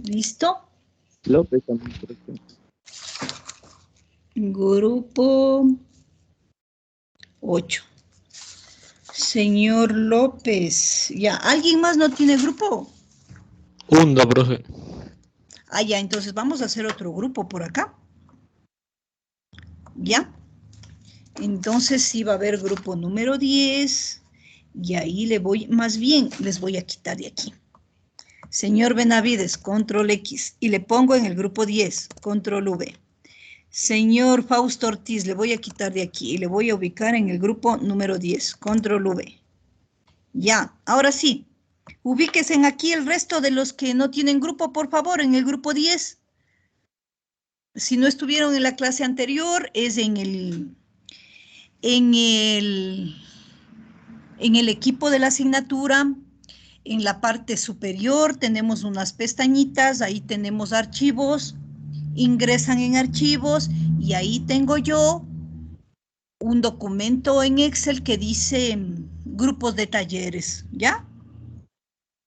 ¿Listo? López también. Grupo 8. Señor López. Ya, ¿alguien más no tiene grupo? Hunda, profe. Ah, ya, entonces vamos a hacer otro grupo por acá. ¿Ya? Entonces sí va a haber grupo número 10. Y ahí les voy a quitar de aquí. Señor Benavides, control X. Y le pongo en el grupo 10, control V. Señor Fausto Ortiz, le voy a quitar de aquí y le voy a ubicar en el grupo número 10, control V. Ya, ahora sí. Ubíquense aquí el resto de los que no tienen grupo, por favor, en el grupo 10. Si no estuvieron en la clase anterior, es en el equipo de la asignatura. En la parte superior tenemos unas pestañitas, ahí tenemos archivos, ingresan en archivos y ahí tengo yo un documento en Excel que dice grupos de talleres, ¿ya?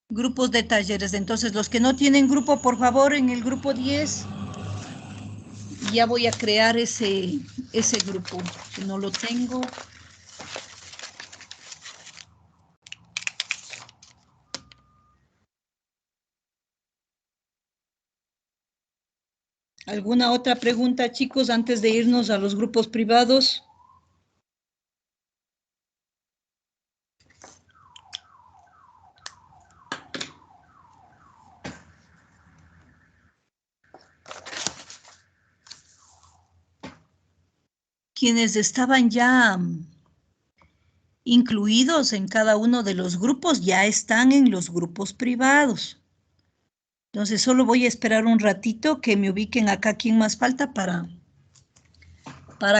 Grupos de talleres. Entonces, los que no tienen grupo, por favor, en el grupo 10, ya voy a crear ese grupo. Si no lo tengo. ¿Alguna otra pregunta, chicos, antes de irnos a los grupos privados? Quienes estaban ya incluidos en cada uno de los grupos ya están en los grupos privados. Entonces solo voy a esperar un ratito que me ubiquen acá quién más falta para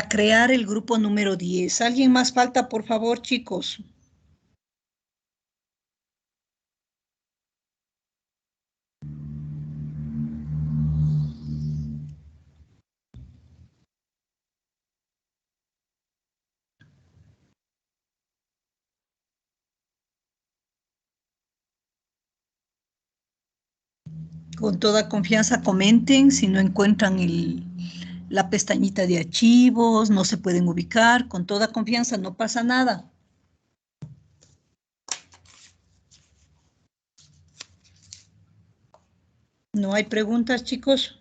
crear el grupo número 10. ¿Alguien más falta, por favor, chicos? Con toda confianza comenten si no encuentran la pestañita de archivos, no se pueden ubicar, con toda confianza, no pasa nada. ¿No hay preguntas, chicos?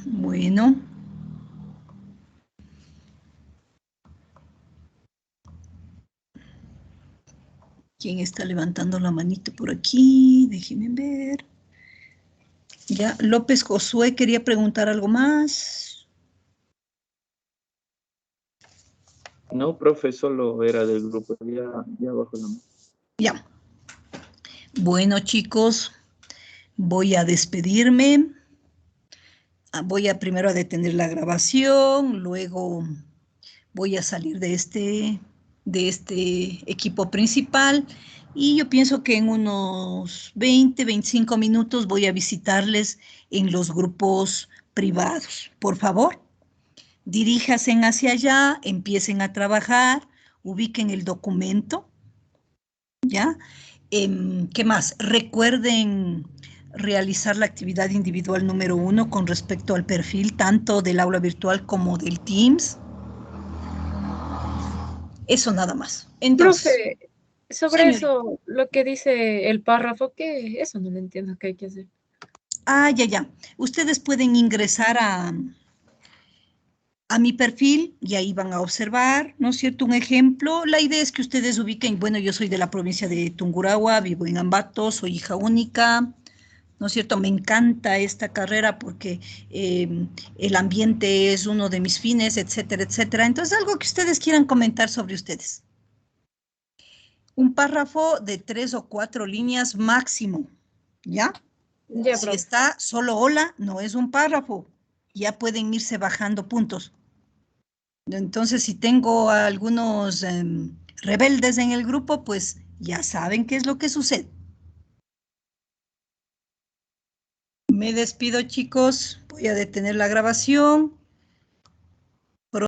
Bueno. ¿Quién está levantando la manito por aquí? Déjenme ver. Ya, López Josué quería preguntar algo más. No, profe, solo era del grupo, ya bajo la mano. Ya. Bueno, chicos, voy a despedirme. Voy a primero a detener la grabación, luego voy a salir de este equipo principal y yo pienso que en unos 20, 25 minutos voy a visitarles en los grupos privados. Por favor, diríjanse hacia allá, empiecen a trabajar, ubiquen el documento, ¿ya? ¿Qué más? Recuerden realizar la actividad individual número 1 con respecto al perfil tanto del aula virtual como del Teams. Eso nada más. Entonces, profe, sobre eso, lo que dice el párrafo, que eso no lo entiendo qué hay que hacer. Ya. Ustedes pueden ingresar a mi perfil y ahí van a observar, ¿no es cierto? Un ejemplo. La idea es que ustedes ubiquen, bueno, yo soy de la provincia de Tungurahua, vivo en Ambato, soy hija única, ¿no es cierto? Me encanta esta carrera porque el ambiente es uno de mis fines, etcétera, etcétera. Entonces, algo que ustedes quieran comentar sobre ustedes. Un párrafo de 3 o 4 líneas máximo, ¿ya? Ya, si profe. está solo hola, no es un párrafo. Ya pueden irse bajando puntos. Entonces, si tengo a algunos rebeldes en el grupo, pues ya saben qué es lo que sucede. Me despido, chicos. Voy a detener la grabación.